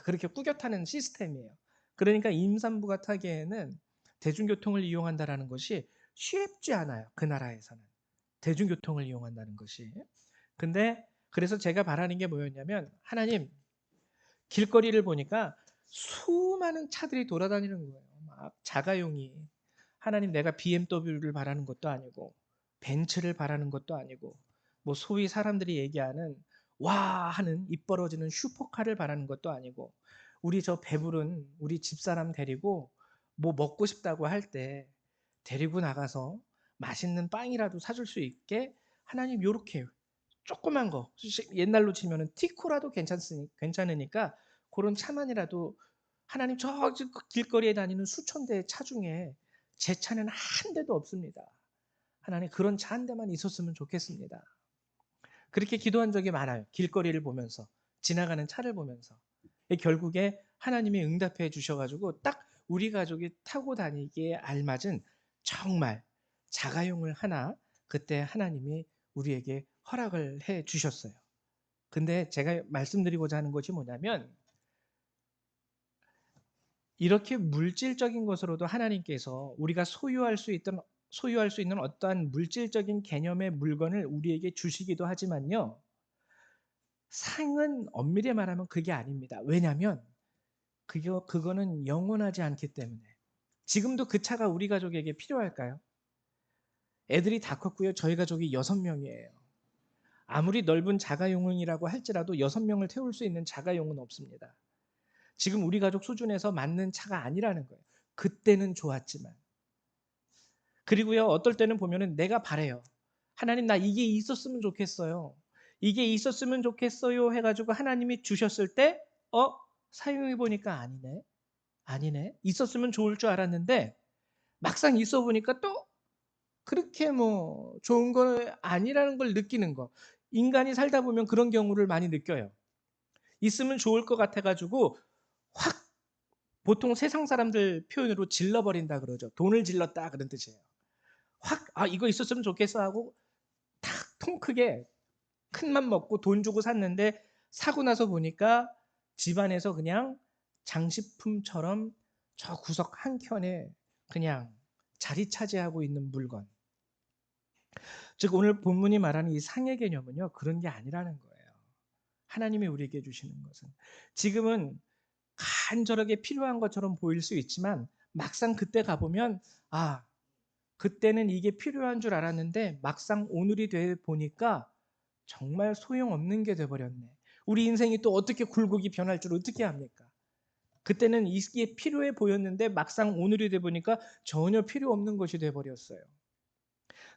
Speaker 1: 그렇게 꾸겨 타는 시스템이에요. 그러니까 임산부가 타기에는 대중교통을 이용한다라는 것이 쉽지 않아요. 그 나라에서는. 대중교통을 이용한다는 것이. 근데 그래서 제가 바라는 게 뭐였냐면, 하나님, 길거리를 보니까 수많은 차들이 돌아다니는 거예요. 막 자가용이. 하나님, 내가 BMW를 바라는 것도 아니고 벤츠를 바라는 것도 아니고 뭐 소위 사람들이 얘기하는 와 하는 입 벌어지는 슈퍼카를 바라는 것도 아니고 우리 저 배부른 우리 집사람 데리고 뭐 먹고 싶다고 할 때 데리고 나가서 맛있는 빵이라도 사줄 수 있게 하나님 요렇게 조그만 거 옛날로 치면은 티코라도 괜찮으니까 그런 차만이라도 하나님 저 길거리에 다니는 수천 대의 차 중에 제 차는 한 대도 없습니다. 하나님 그런 차 한 대만 있었으면 좋겠습니다. 그렇게 기도한 적이 많아요. 길거리를 보면서 지나가는 차를 보면서 결국에 하나님이 응답해 주셔가지고 딱 우리 가족이 타고 다니기에 알맞은 정말 자가용을 하나 그때 하나님이 우리에게 허락을 해 주셨어요. 근데 제가 말씀드리고자 하는 것이 뭐냐면 이렇게 물질적인 것으로도 하나님께서 우리가 소유할 수 있는 어떠한 물질적인 개념의 물건을 우리에게 주시기도 하지만요. 상은 엄밀히 말하면 그게 아닙니다. 왜냐하면 그거는 영원하지 않기 때문에. 지금도 그 차가 우리 가족에게 필요할까요? 애들이 다 컸고요. 저희 가족이 6명이에요. 아무리 넓은 자가용이라고 할지라도 6명을 태울 수 있는 자가용은 없습니다. 지금 우리 가족 수준에서 맞는 차가 아니라는 거예요. 그때는 좋았지만. 그리고요, 어떨 때는 보면은 내가 바래요. 하나님, 나 이게 있었으면 좋겠어요. 이게 있었으면 좋겠어요 해가지고 하나님이 주셨을 때, 사용해보니까 아니네. 아니네. 있었으면 좋을 줄 알았는데, 막상 있어 보니까 또 그렇게 뭐 좋은 건 아니라는 걸 느끼는 거. 인간이 살다 보면 그런 경우를 많이 느껴요. 있으면 좋을 것 같아가지고 확 보통 세상 사람들 표현으로 질러버린다 그러죠. 돈을 질렀다 그런 뜻이에요. 확, 이거 있었으면 좋겠어 하고 탁 통 크게 큰 맘 먹고 돈 주고 샀는데 사고 나서 보니까 집안에서 그냥 장식품처럼 저 구석 한켠에 그냥 자리 차지하고 있는 물건. 즉 오늘 본문이 말하는 이 상의 개념은요. 그런 게 아니라는 거예요. 하나님이 우리에게 주시는 것은 지금은 간절하게 필요한 것처럼 보일 수 있지만 막상 그때 가보면 그때는 이게 필요한 줄 알았는데 막상 오늘이 돼 보니까 정말 소용없는 게 돼버렸네. 우리 인생이 또 어떻게 굴곡이 변할 줄 어떻게 합니까? 그때는 이게 필요해 보였는데 막상 오늘이 돼 보니까 전혀 필요 없는 것이 돼버렸어요.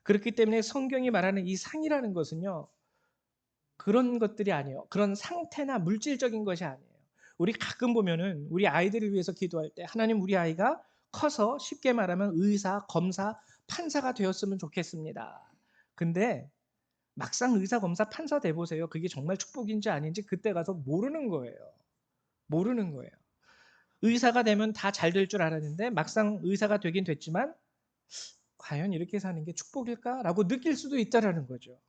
Speaker 1: 그렇기 때문에 성경이 말하는 이 상이라는 것은요. 그런 것들이 아니에요. 그런 상태나 물질적인 것이 아니에요. 우리 가끔 보면은 우리 아이들을 위해서 기도할 때 하나님 우리 아이가 커서 쉽게 말하면 의사, 검사, 판사가 되었으면 좋겠습니다. 근데 막상 의사, 검사, 판사 돼 보세요. 그게 정말 축복인지 아닌지 그때 가서 모르는 거예요. 모르는 거예요. 의사가 되면 다 잘 될 줄 알았는데 막상 의사가 되긴 됐지만 과연 이렇게 사는 게 축복일까라고 느낄 수도 있다라는 거죠.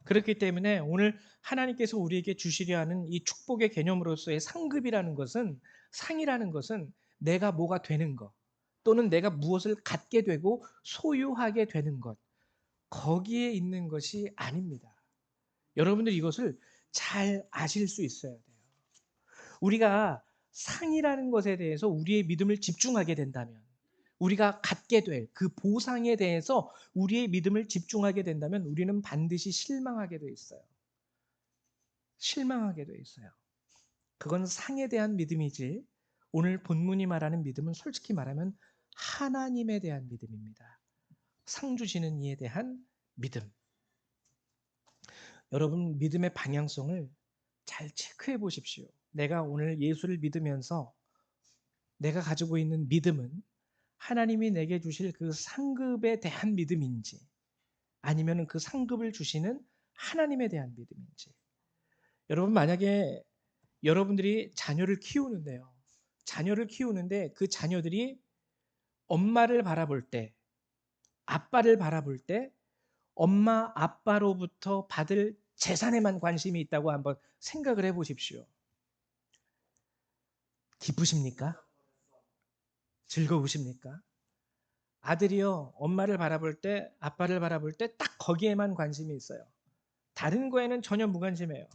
Speaker 1: 그렇기 때문에 오늘 하나님께서 우리에게 주시려 하는 이 축복의 개념으로서의 상급이라는 것은 상이라는 것은 내가 뭐가 되는 것 또는 내가 무엇을 갖게 되고 소유하게 되는 것 거기에 있는 것이 아닙니다. 여러분들 이것을 잘 아실 수 있어야 돼요. 우리가 상이라는 것에 대해서 우리의 믿음을 집중하게 된다면 우리가 갖게 될 그 보상에 대해서 우리의 믿음을 집중하게 된다면 우리는 반드시 실망하게 돼 있어요. 실망하게 돼 있어요. 그건 상에 대한 믿음이지 오늘 본문이 말하는 믿음은 솔직히 말하면 하나님에 대한 믿음입니다. 상 주시는 이에 대한 믿음. 여러분 믿음의 방향성을 잘 체크해 보십시오. 내가 오늘 예수를 믿으면서 내가 가지고 있는 믿음은 하나님이 내게 주실 그 상급에 대한 믿음인지 아니면 그 상급을 주시는 하나님에 대한 믿음인지. 여러분 만약에 여러분들이 자녀를 키우는데요. 자녀를 키우는데 그 자녀들이 엄마를 바라볼 때 아빠를 바라볼 때 엄마 아빠로부터 받을 재산에만 관심이 있다고 한번 생각을 해 보십시오. 기쁘십니까? 즐거우십니까? 아들이요, 엄마를 바라볼 때, 아빠를 바라볼 때 딱 거기에만 관심이 있어요. 다른 거에는 전혀 무관심해요.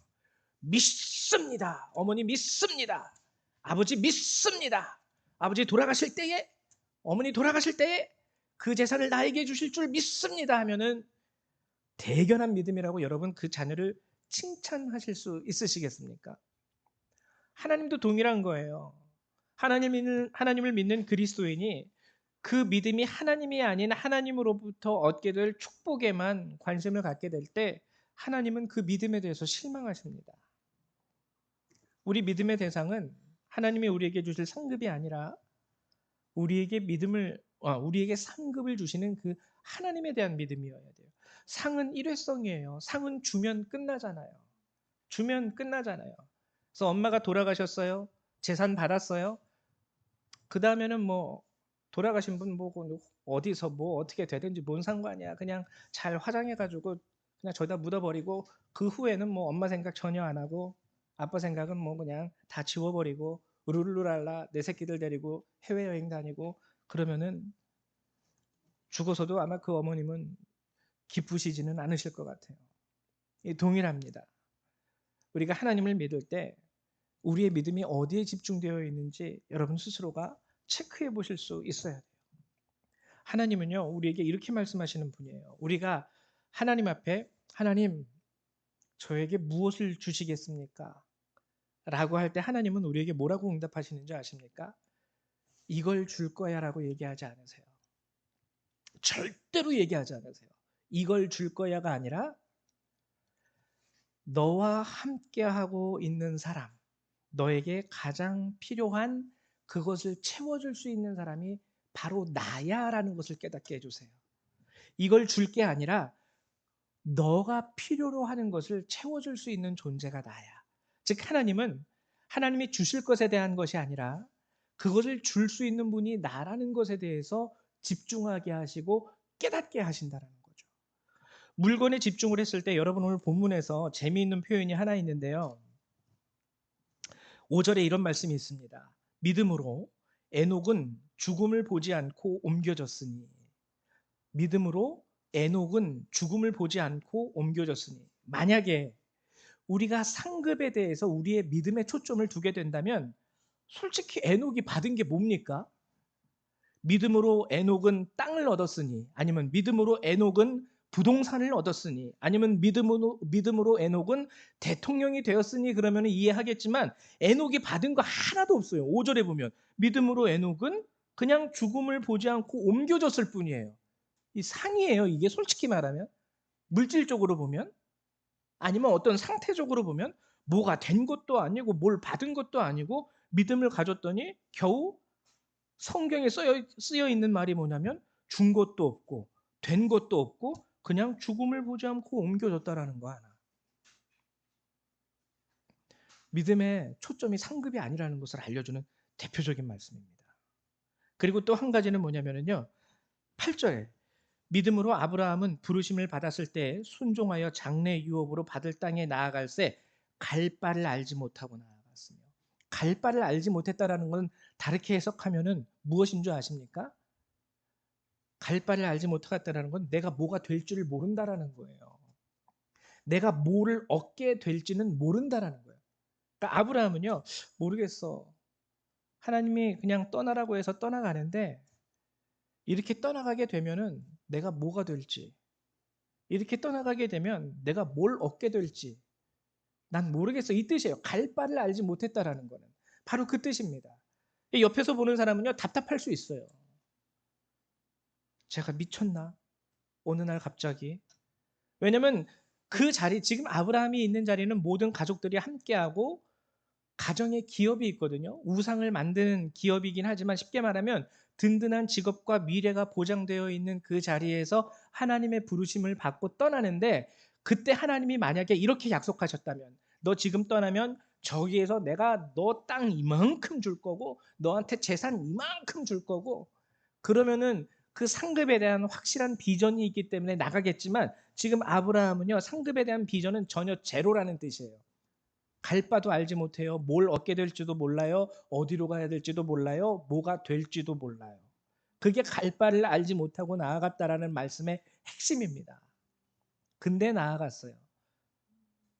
Speaker 1: 믿습니다. 어머니 믿습니다. 아버지 믿습니다. 아버지 돌아가실 때에, 어머니 돌아가실 때에 그 재산을 나에게 주실 줄 믿습니다 하면은 대견한 믿음이라고 여러분 그 자녀를 칭찬하실 수 있으시겠습니까? 하나님도 동일한 거예요. 하나님을 믿는 그리스도인이 그 믿음이 하나님이 아닌 하나님으로부터 얻게 될 축복에만 관심을 갖게 될 때 하나님은 그 믿음에 대해서 실망하십니다. 우리 믿음의 대상은 하나님이 우리에게 주실 상급이 아니라 우리에게 상급을 주시는 그 하나님에 대한 믿음이어야 돼요. 상은 일회성이에요. 상은 주면 끝나잖아요. 주면 끝나잖아요. 그래서 엄마가 돌아가셨어요. 재산 받았어요. 그 다음에는 뭐 돌아가신 분 보고 어디서 뭐 어떻게 되든지 뭔 상관이야. 그냥 잘 화장해가지고 그냥 저기다 묻어버리고 그 후에는 뭐 엄마 생각 전혀 안 하고 아빠 생각은 뭐 그냥 다 지워버리고 룰루랄라 내 새끼들 데리고 해외여행 다니고 그러면은 죽어서도 아마 그 어머님은 기쁘시지는 않으실 것 같아요. 동일합니다. 우리가 하나님을 믿을 때 우리의 믿음이 어디에 집중되어 있는지 여러분 스스로가 체크해 보실 수 있어야 돼요. 하나님은요, 우리에게 이렇게 말씀하시는 분이에요. 우리가 하나님 앞에 하나님, 저에게 무엇을 주시겠습니까? 라고 할 때 하나님은 우리에게 뭐라고 응답하시는지 아십니까? 이걸 줄 거야 라고 얘기하지 않으세요. 절대로 얘기하지 않으세요. 이걸 줄 거야가 아니라 너와 함께하고 있는 사람, 너에게 가장 필요한 그것을 채워줄 수 있는 사람이 바로 나야라는 것을 깨닫게 해주세요. 이걸 줄 게 아니라 너가 필요로 하는 것을 채워줄 수 있는 존재가 나야. 즉 하나님은 하나님이 주실 것에 대한 것이 아니라 그것을 줄 수 있는 분이 나라는 것에 대해서 집중하게 하시고 깨닫게 하신다는 거죠. 물건에 집중을 했을 때 여러분 오늘 본문에서 재미있는 표현이 하나 있는데요. 5절에 이런 말씀이 있습니다. 믿음으로 에녹은 죽음을 보지 않고 옮겨졌으니 믿음으로 에녹은 죽음을 보지 않고 옮겨졌으니 만약에 우리가 상급에 대해서 우리의 믿음의 초점을 두게 된다면 솔직히 에녹이 받은 게 뭡니까? 믿음으로 에녹은 땅을 얻었으니 아니면 믿음으로 에녹은 부동산을 얻었으니 아니면 믿음으로 에녹은 대통령이 되었으니 그러면 이해하겠지만 에녹이 받은 거 하나도 없어요. 5절에 보면 믿음으로 에녹은 그냥 죽음을 보지 않고 옮겨졌을 뿐이에요. 이 상이에요. 이게 솔직히 말하면 물질적으로 보면 아니면 어떤 상태적으로 보면 뭐가 된 것도 아니고 뭘 받은 것도 아니고 믿음을 가졌더니 겨우 성경에 쓰여 있는 말이 뭐냐면 준 것도 없고 된 것도 없고 그냥 죽음을 보지 않고 옮겨졌다라는 거 하나. 믿음의 초점이 상급이 아니라는 것을 알려주는 대표적인 말씀입니다. 그리고 또 한 가지는 뭐냐면요. 8절에 믿음으로 아브라함은 부르심을 받았을 때 순종하여 장래 유업으로 받을 땅에 나아갈새 갈 바를 알지 못하고 나아갔으며 갈 바를 알지 못했다라는 건 다르게 해석하면은 무엇인 줄 아십니까? 갈 바를 알지 못하겠다라는 건 내가 뭐가 될 줄을 모른다라는 거예요. 내가 뭐를 얻게 될지는 모른다라는 거예요. 그러니까 아브라함은요, 모르겠어. 하나님이 그냥 떠나라고 해서 떠나가는데 이렇게 떠나가게 되면은 내가 뭐가 될지, 이렇게 떠나가게 되면 내가 뭘 얻게 될지 난 모르겠어. 이 뜻이에요. 갈 바를 알지 못했다라는 거는 바로 그 뜻입니다. 옆에서 보는 사람은요, 답답할 수 있어요. 제가 미쳤나? 어느 날 갑자기. 왜냐면 그 자리, 지금 아브라함이 있는 자리는 모든 가족들이 함께하고 가정에 기업이 있거든요. 우상을 만드는 기업이긴 하지만 쉽게 말하면 든든한 직업과 미래가 보장되어 있는 그 자리에서 하나님의 부르심을 받고 떠나는데 그때 하나님이 만약에 이렇게 약속하셨다면 너 지금 떠나면 저기에서 내가 너 땅 이만큼 줄 거고 너한테 재산 이만큼 줄 거고 그러면은 그 상급에 대한 확실한 비전이 있기 때문에 나가겠지만 지금 아브라함은요, 상급에 대한 비전은 전혀 제로라는 뜻이에요. 갈 바도 알지 못해요. 뭘 얻게 될지도 몰라요. 어디로 가야 될지도 몰라요. 뭐가 될지도 몰라요. 그게 갈 바를 알지 못하고 나아갔다라는 말씀의 핵심입니다. 근데 나아갔어요.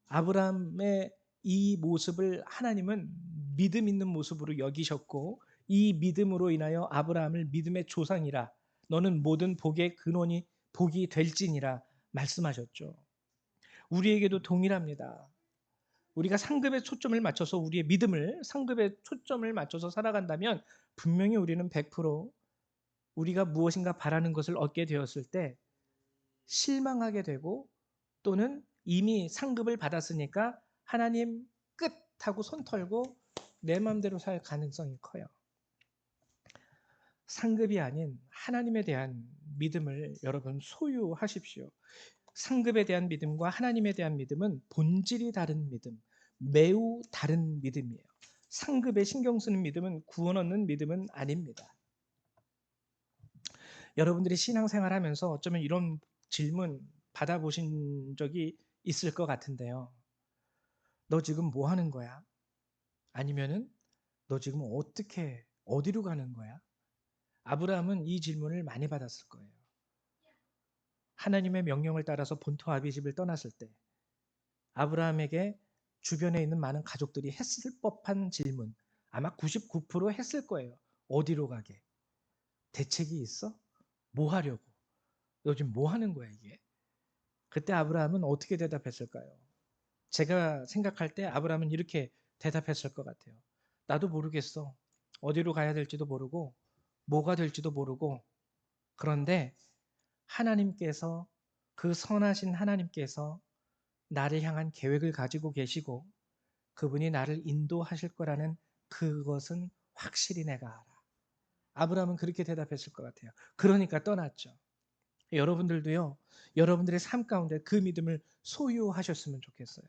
Speaker 1: 아브라함의 이 모습을 하나님은 믿음 있는 모습으로 여기셨고, 이 믿음으로 인하여 아브라함을 믿음의 조상이라, 너는 모든 복의 근원이 복이 될지니라 말씀하셨죠. 우리에게도 동일합니다. 우리가 상급에 초점을 맞춰서 우리의 믿음을 상급에 초점을 맞춰서 살아간다면 분명히 우리는 100% 우리가 무엇인가 바라는 것을 얻게 되었을 때 실망하게 되고, 또는 이미 상급을 받았으니까 하나님 끝 하고 손 털고 내 마음대로 살 가능성이 커요. 상급이 아닌 하나님에 대한 믿음을 여러분 소유하십시오. 상급에 대한 믿음과 하나님에 대한 믿음은 본질이 다른 믿음, 매우 다른 믿음이에요. 상급에 신경 쓰는 믿음은 구원 얻는 믿음은 아닙니다. 여러분들이 신앙생활 하면서 어쩌면 이런 질문 받아보신 적이 있을 것 같은데요. 너 지금 뭐 하는 거야? 아니면은 너 지금 어떻게 어디로 가는 거야? 아브라함은 이 질문을 많이 받았을 거예요. 하나님의 명령을 따라서 본토 아비집을 떠났을 때 아브라함에게 주변에 있는 많은 가족들이 했을 법한 질문, 아마 99% 했을 거예요. 어디로 가게? 대책이 있어? 뭐 하려고? 너 지금 뭐 하는 거야 이게? 그때 아브라함은 어떻게 대답했을까요? 제가 생각할 때 아브라함은 이렇게 대답했을 것 같아요. 나도 모르겠어. 어디로 가야 될지도 모르고 뭐가 될지도 모르고, 그런데 하나님께서, 그 선하신 하나님께서 나를 향한 계획을 가지고 계시고 그분이 나를 인도하실 거라는 그것은 확실히 내가 알아. 아브라함은 그렇게 대답했을 것 같아요. 그러니까 떠났죠. 여러분들도요, 여러분들의 삶 가운데 그 믿음을 소유하셨으면 좋겠어요.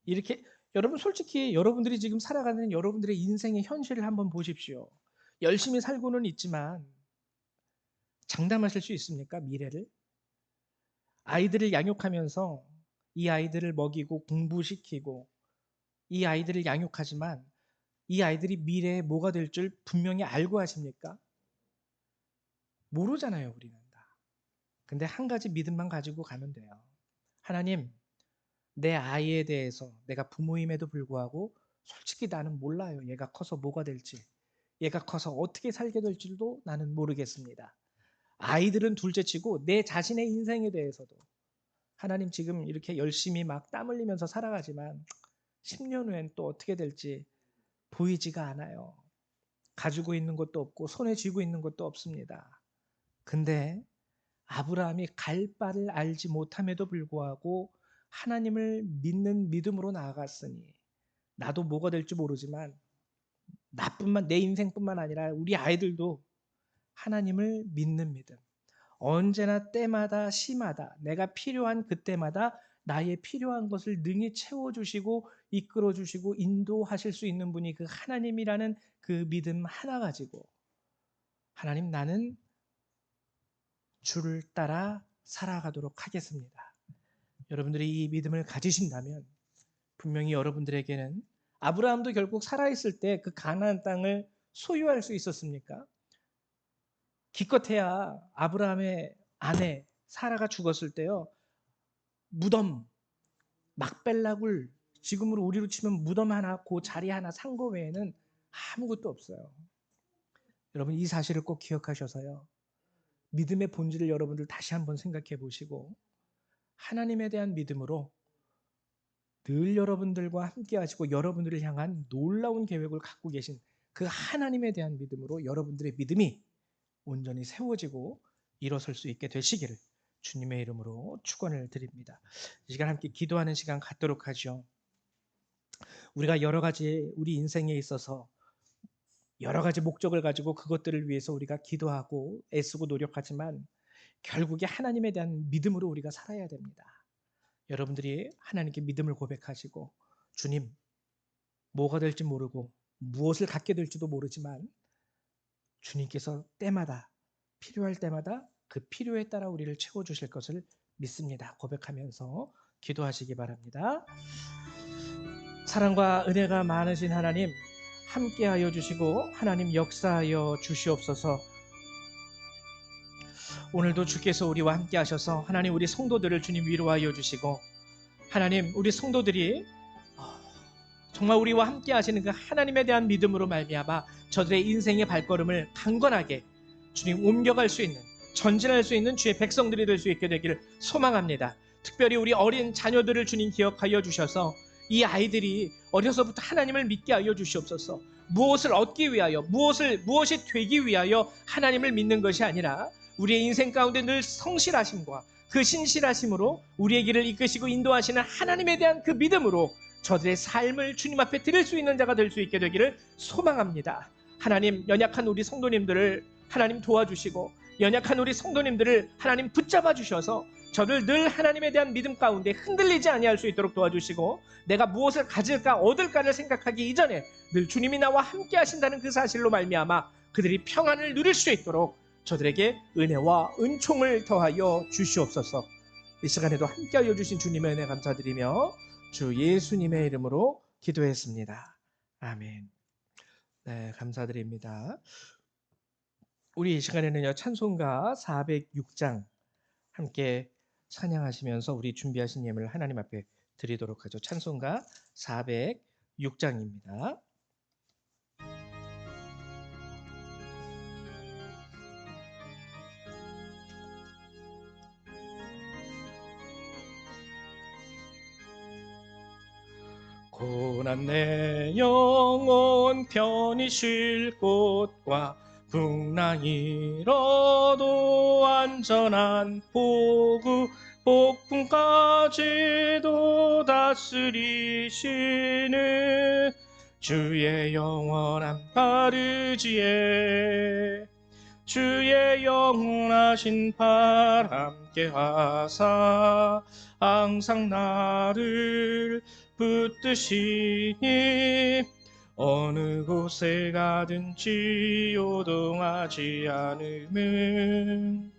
Speaker 1: 이렇게, 여러분 솔직히 여러분들이 지금 살아가는 여러분들의 인생의 현실을 한번 보십시오. 열심히 살고는 있지만 장담하실 수 있습니까? 미래를? 아이들을 양육하면서 이 아이들을 먹이고 공부시키고 이 아이들을 양육하지만 이 아이들이 미래에 뭐가 될 줄 분명히 알고 하십니까? 모르잖아요, 우리는 다. 근데 한 가지 믿음만 가지고 가면 돼요. 하나님, 내 아이에 대해서 내가 부모임에도 불구하고 솔직히 나는 몰라요. 얘가 커서 뭐가 될지. 얘가 커서 어떻게 살게 될지도 나는 모르겠습니다. 아이들은 둘째치고 내 자신의 인생에 대해서도 하나님, 지금 이렇게 열심히 막 땀 흘리면서 살아가지만 10년 후엔 또 어떻게 될지 보이지가 않아요. 가지고 있는 것도 없고 손에 쥐고 있는 것도 없습니다. 근데 아브라함이 갈 바를 알지 못함에도 불구하고 하나님을 믿는 믿음으로 나아갔으니 나도 뭐가 될지 모르지만 나뿐만, 내 인생뿐만 아니라 우리 아이들도 하나님을 믿는 믿음. 언제나 때마다 시마다 내가 필요한 그때마다 나의 필요한 것을 능히 채워주시고 이끌어주시고 인도하실 수 있는 분이 그 하나님이라는 그 믿음 하나 가지고, 하나님, 나는 주를 따라 살아가도록 하겠습니다. 여러분들이 이 믿음을 가지신다면 분명히 여러분들에게는, 아브라함도 결국 살아있을 때 그 가나안 땅을 소유할 수 있었습니까? 기껏해야 아브라함의 아내 사라가 죽었을 때요, 무덤, 막벨라굴, 지금으로 우리로 치면 무덤 하나, 그 자리 하나 산 거 외에는 아무것도 없어요. 여러분, 이 사실을 꼭 기억하셔서요, 믿음의 본질을 여러분들 다시 한번 생각해 보시고 하나님에 대한 믿음으로 늘 여러분들과 함께 하시고 여러분들을 향한 놀라운 계획을 갖고 계신 그 하나님에 대한 믿음으로 여러분들의 믿음이 온전히 세워지고 일어설 수 있게 되시기를 주님의 이름으로 축원을 드립니다. 이 시간 함께 기도하는 시간 갖도록 하죠. 우리가 여러 가지 우리 인생에 있어서 여러 가지 목적을 가지고 그것들을 위해서 우리가 기도하고 애쓰고 노력하지만 결국에 하나님에 대한 믿음으로 우리가 살아야 됩니다. 여러분들이 하나님께 믿음을 고백하시고, 주님, 뭐가 될지 모르고 무엇을 갖게 될지도 모르지만 주님께서 때마다 필요할 때마다 그 필요에 따라 우리를 채워주실 것을 믿습니다. 고백하면서 기도하시기 바랍니다. 사랑과 은혜가 많으신 하나님, 함께하여 주시고 하나님 역사하여 주시옵소서. 오늘도 주께서 우리와 함께 하셔서 하나님 우리 성도들을 주님 위로하여 주시고, 하나님 우리 성도들이 정말 우리와 함께 하시는 그 하나님에 대한 믿음으로 말미암아 저들의 인생의 발걸음을 강건하게 주님 옮겨갈 수 있는, 전진할 수 있는 주의 백성들이 될 수 있게 되기를 소망합니다. 특별히 우리 어린 자녀들을 주님 기억하여 주셔서 이 아이들이 어려서부터 하나님을 믿게 하여 주시옵소서. 무엇을 얻기 위하여, 무엇이 되기 위하여 하나님을 믿는 것이 아니라 우리의 인생 가운데 늘 성실하심과 그 신실하심으로 우리의 길을 이끄시고 인도하시는 하나님에 대한 그 믿음으로 저들의 삶을 주님 앞에 드릴 수 있는 자가 될 수 있게 되기를 소망합니다. 하나님, 연약한 우리 성도님들을 하나님 도와주시고, 연약한 우리 성도님들을 하나님 붙잡아 주셔서 저를 늘 하나님에 대한 믿음 가운데 흔들리지 아니할 수 있도록 도와주시고, 내가 무엇을 가질까 얻을까를 생각하기 이전에 늘 주님이 나와 함께 하신다는 그 사실로 말미암아 그들이 평안을 누릴 수 있도록 저들에게 은혜와 은총을 더하여 주시옵소서. 이 시간에도 함께하여 주신 주님의 은혜 감사드리며 주 예수님의 이름으로 기도했습니다. 아멘. 네, 감사드립니다. 우리 이 시간에는요, 찬송가 406장 함께 찬양하시면서 우리 준비하신 예물을 하나님 앞에 드리도록 하죠. 찬송가 406장입니다. 고난 내 영혼 편히 쉴 곳과 풍랑이 일어도 안전한 포구, 폭풍까지도 다스리시는 주의 영원한 바르지에 주의 영원하신 팔 함께 하사 항상 나를 붙드시니 어느 곳에 가든지 요동하지 않음은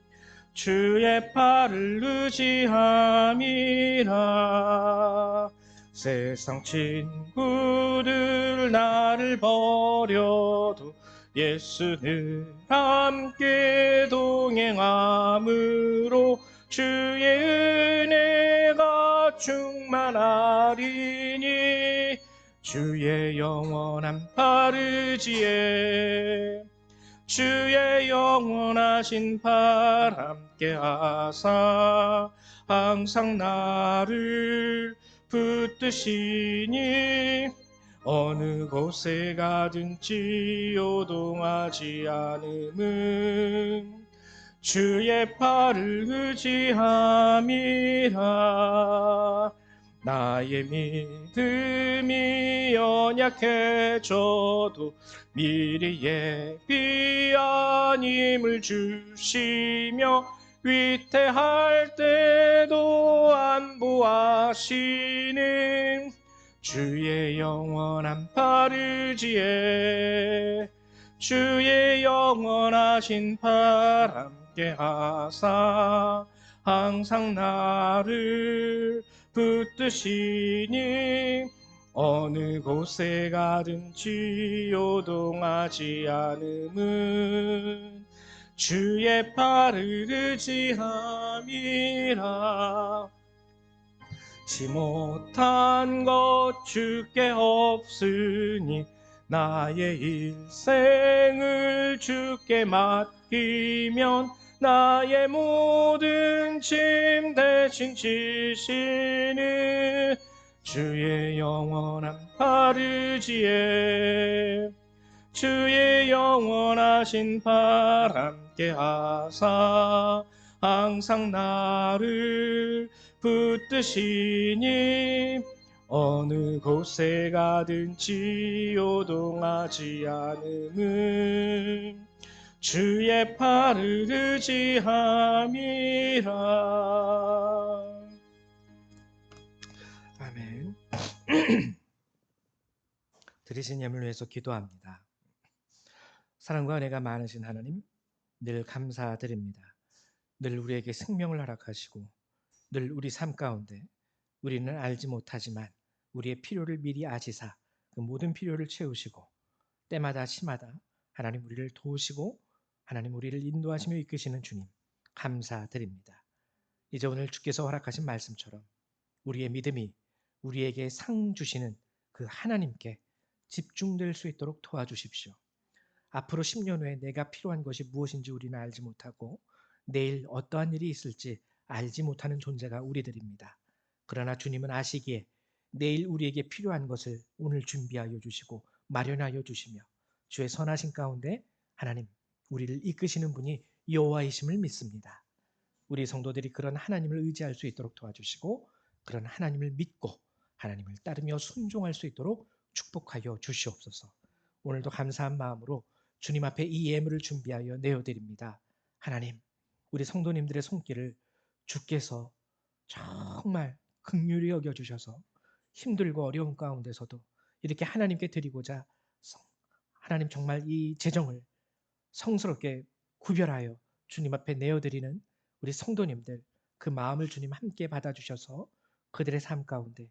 Speaker 1: 주의 팔을 의지함이라. 세상 친구들 나를 버려도 예수는 함께 동행함으로 주의 은혜가 충만하리니 주의 영원한 바르지에 주의 영원하신 팔 함께 하사 항상 나를 붙드시니 어느 곳에 가든지 요동하지 않음은 주의 팔을 의지함이라. 나의 믿음이 연약해져도 미리 예비한 힘을 주시며 위태할 때도 안보하시는 주의 영원한 바르지에 주의 영원하신 팔 함께 하사 항상 나를 붙드시니 어느 곳에 가든지 요동하지 않음은 주의 팔을 의지함이라. 지 못한 것 주께 없으니 나의 일생을 주께 맡기면 나의 모든 짐 대신 지시는 주의 영원한 바르지에 주의 영원하신 팔 함께 하사 항상 나를 붙드시니 어느 곳에 가든지 요동하지 않음은 주의 팔을 의지함이라. 아멘. 드리신 예물을 위해서 기도합니다. 사랑과 은혜가 많으신 하나님, 늘 감사드립니다. 늘 우리에게 생명을 허락하시고 늘 우리 삶 가운데 우리는 알지 못하지만 우리의 필요를 미리 아시사 그 모든 필요를 채우시고 때마다 시마다 하나님 우리를 도우시고 하나님 우리를 인도하시며 이끄시는 주님 감사드립니다. 이제 오늘 주께서 허락하신 말씀처럼 우리의 믿음이 우리에게 상 주시는 그 하나님께 집중될 수 있도록 도와주십시오. 앞으로 10년 후에 내가 필요한 것이 무엇인지 우리는 알지 못하고 내일 어떠한 일이 있을지 알지 못하는 존재가 우리들입니다. 그러나 주님은 아시기에 내일 우리에게 필요한 것을 오늘 준비하여 주시고 마련하여 주시며 주의 선하신 가운데 하나님 우리를 이끄시는 분이 여호와이심을 믿습니다. 우리 성도들이 그런 하나님을 의지할 수 있도록 도와주시고 그런 하나님을 믿고 하나님을 따르며 순종할 수 있도록 축복하여 주시옵소서. 오늘도 감사한 마음으로 주님 앞에 이 예물을 준비하여 내어드립니다. 하나님, 우리 성도님들의 손길을 주께서 정말 긍휼히 여겨주셔서 힘들고 어려운 가운데서도 이렇게 하나님께 드리고자 하나님 정말 이 재정을 성스럽게 구별하여 주님 앞에 내어드리는 우리 성도님들 그 마음을 주님 함께 받아주셔서 그들의 삶 가운데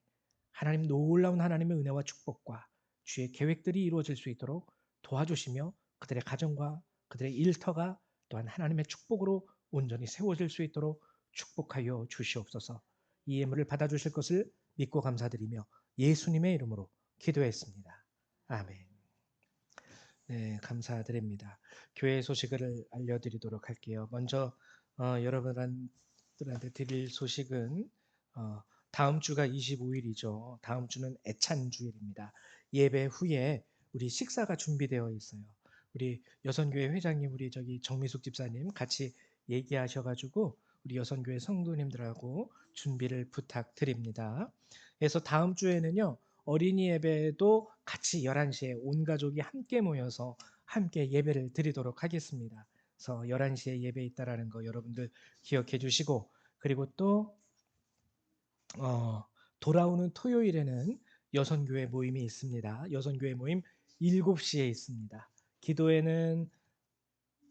Speaker 1: 하나님 놀라운 하나님의 은혜와 축복과 주의 계획들이 이루어질 수 있도록 도와주시며 그들의 가정과 그들의 일터가 또한 하나님의 축복으로 온전히 세워질 수 있도록 축복하여 주시옵소서. 이 예물을 받아주실 것을 믿고 감사드리며 예수님의 이름으로 기도했습니다. 아멘. 네, 감사드립니다. 교회 소식을 알려드리도록 할게요. 먼저 여러분들한테 드릴 소식은 다음 주가 25일이죠. 다음 주는 애찬주일입니다. 예배 후에 우리 식사가 준비되어 있어요. 우리 여선교회 회장님, 우리 정미숙 집사님 같이 얘기하셔가지고 우리 여선교회 성도님들하고 준비를 부탁드립니다. 그래서 다음 주에는요. 어린이 예배도 같이 11시에 온 가족이 함께 모여서 함께 예배를 드리도록 하겠습니다. 그래서 11시에 예배 있다라는 거 여러분들 기억해 주시고 그리고 또 돌아오는 토요일에는 여선교회 모임이 있습니다. 여선교회 모임 7시에 있습니다. 기도회는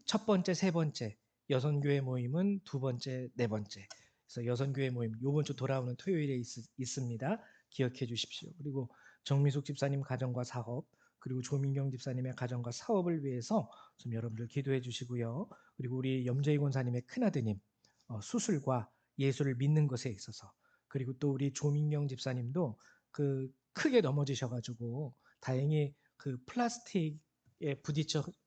Speaker 1: 첫 번째, 세 번째, 여선교회 모임은 두 번째, 네 번째. 그래서 여선교회 모임 이번 주 돌아오는 토요일에 있습니다. 기억해 주십시오. 그리고 정미숙 집사님 가정과 사업, 그리고 조민경 집사님의 가정과 사업을 위해서 좀 여러분들 기도해 주시고요. 그리고 우리 염재희 권사님의 큰아드님 수술과 예수를 믿는 것에 있어서 그리고 또 우리 조민경 집사님도 그 크게 넘어지셔가지고 다행히 그 플라스틱에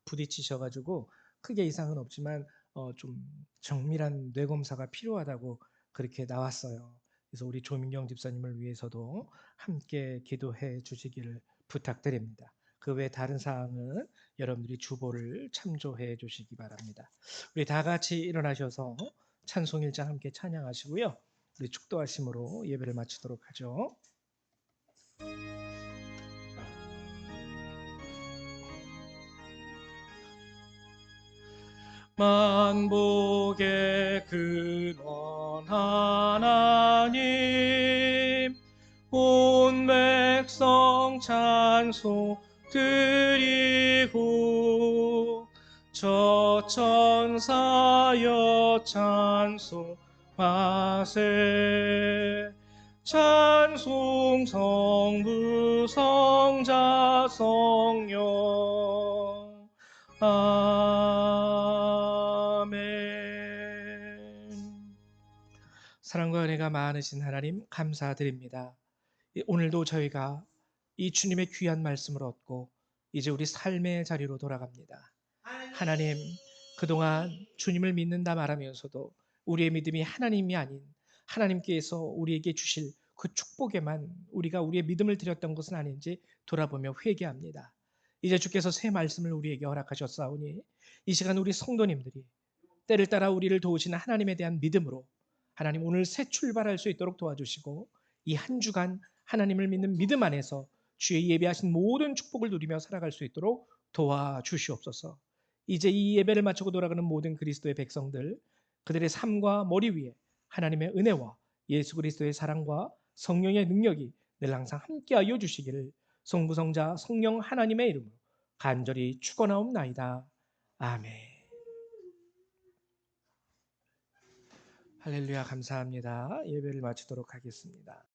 Speaker 1: 부딪히셔가지고 크게 이상은 없지만 좀 정밀한 뇌 검사가 필요하다고 그렇게 나왔어요. 그래서 우리 조민경 집사님을 위해서도 함께 기도해 주시기를 부탁드립니다. 그 외 다른 사항은 여러분들이 주보를 참조해 주시기 바랍니다. 우리 다 같이 일어나셔서 찬송 1장 함께 찬양하시고요. 우리 축도하심으로 예배를 마치도록 하죠. 만복의 근원 하나님 온 백성 찬송 드리고 저 천사여 찬송하세 찬송 성부 성자 성령 아멘. 사랑과 은혜가 많으신 하나님 감사드립니다. 오늘도 저희가 이 주님의 귀한 말씀을 얻고 이제 우리 삶의 자리로 돌아갑니다. 하나님, 그동안 주님을 믿는다 말하면서도 우리의 믿음이 하나님이 아닌 하나님께서 우리에게 주실 그 축복에만 우리가 우리의 믿음을 드렸던 것은 아닌지 돌아보며 회개합니다. 이제 주께서 새 말씀을 우리에게 허락하셨사오니 이 시간 우리 성도님들이 때를 따라 우리를 도우시는 하나님에 대한 믿음으로 하나님 오늘 새 출발할 수 있도록 도와주시고 이 한 주간 하나님을 믿는 믿음 안에서 주의 예배하신 모든 축복을 누리며 살아갈 수 있도록 도와주시옵소서. 이제 이 예배를 마치고 돌아가는 모든 그리스도의 백성들 그들의 삶과 머리 위에 하나님의 은혜와 예수 그리스도의 사랑과 성령의 능력이 늘 항상 함께하여 주시기를 성부 성자 성령 하나님의 이름으로 간절히 축원하옵나이다. 아멘. 할렐루야 감사합니다. 예배를 마치도록 하겠습니다.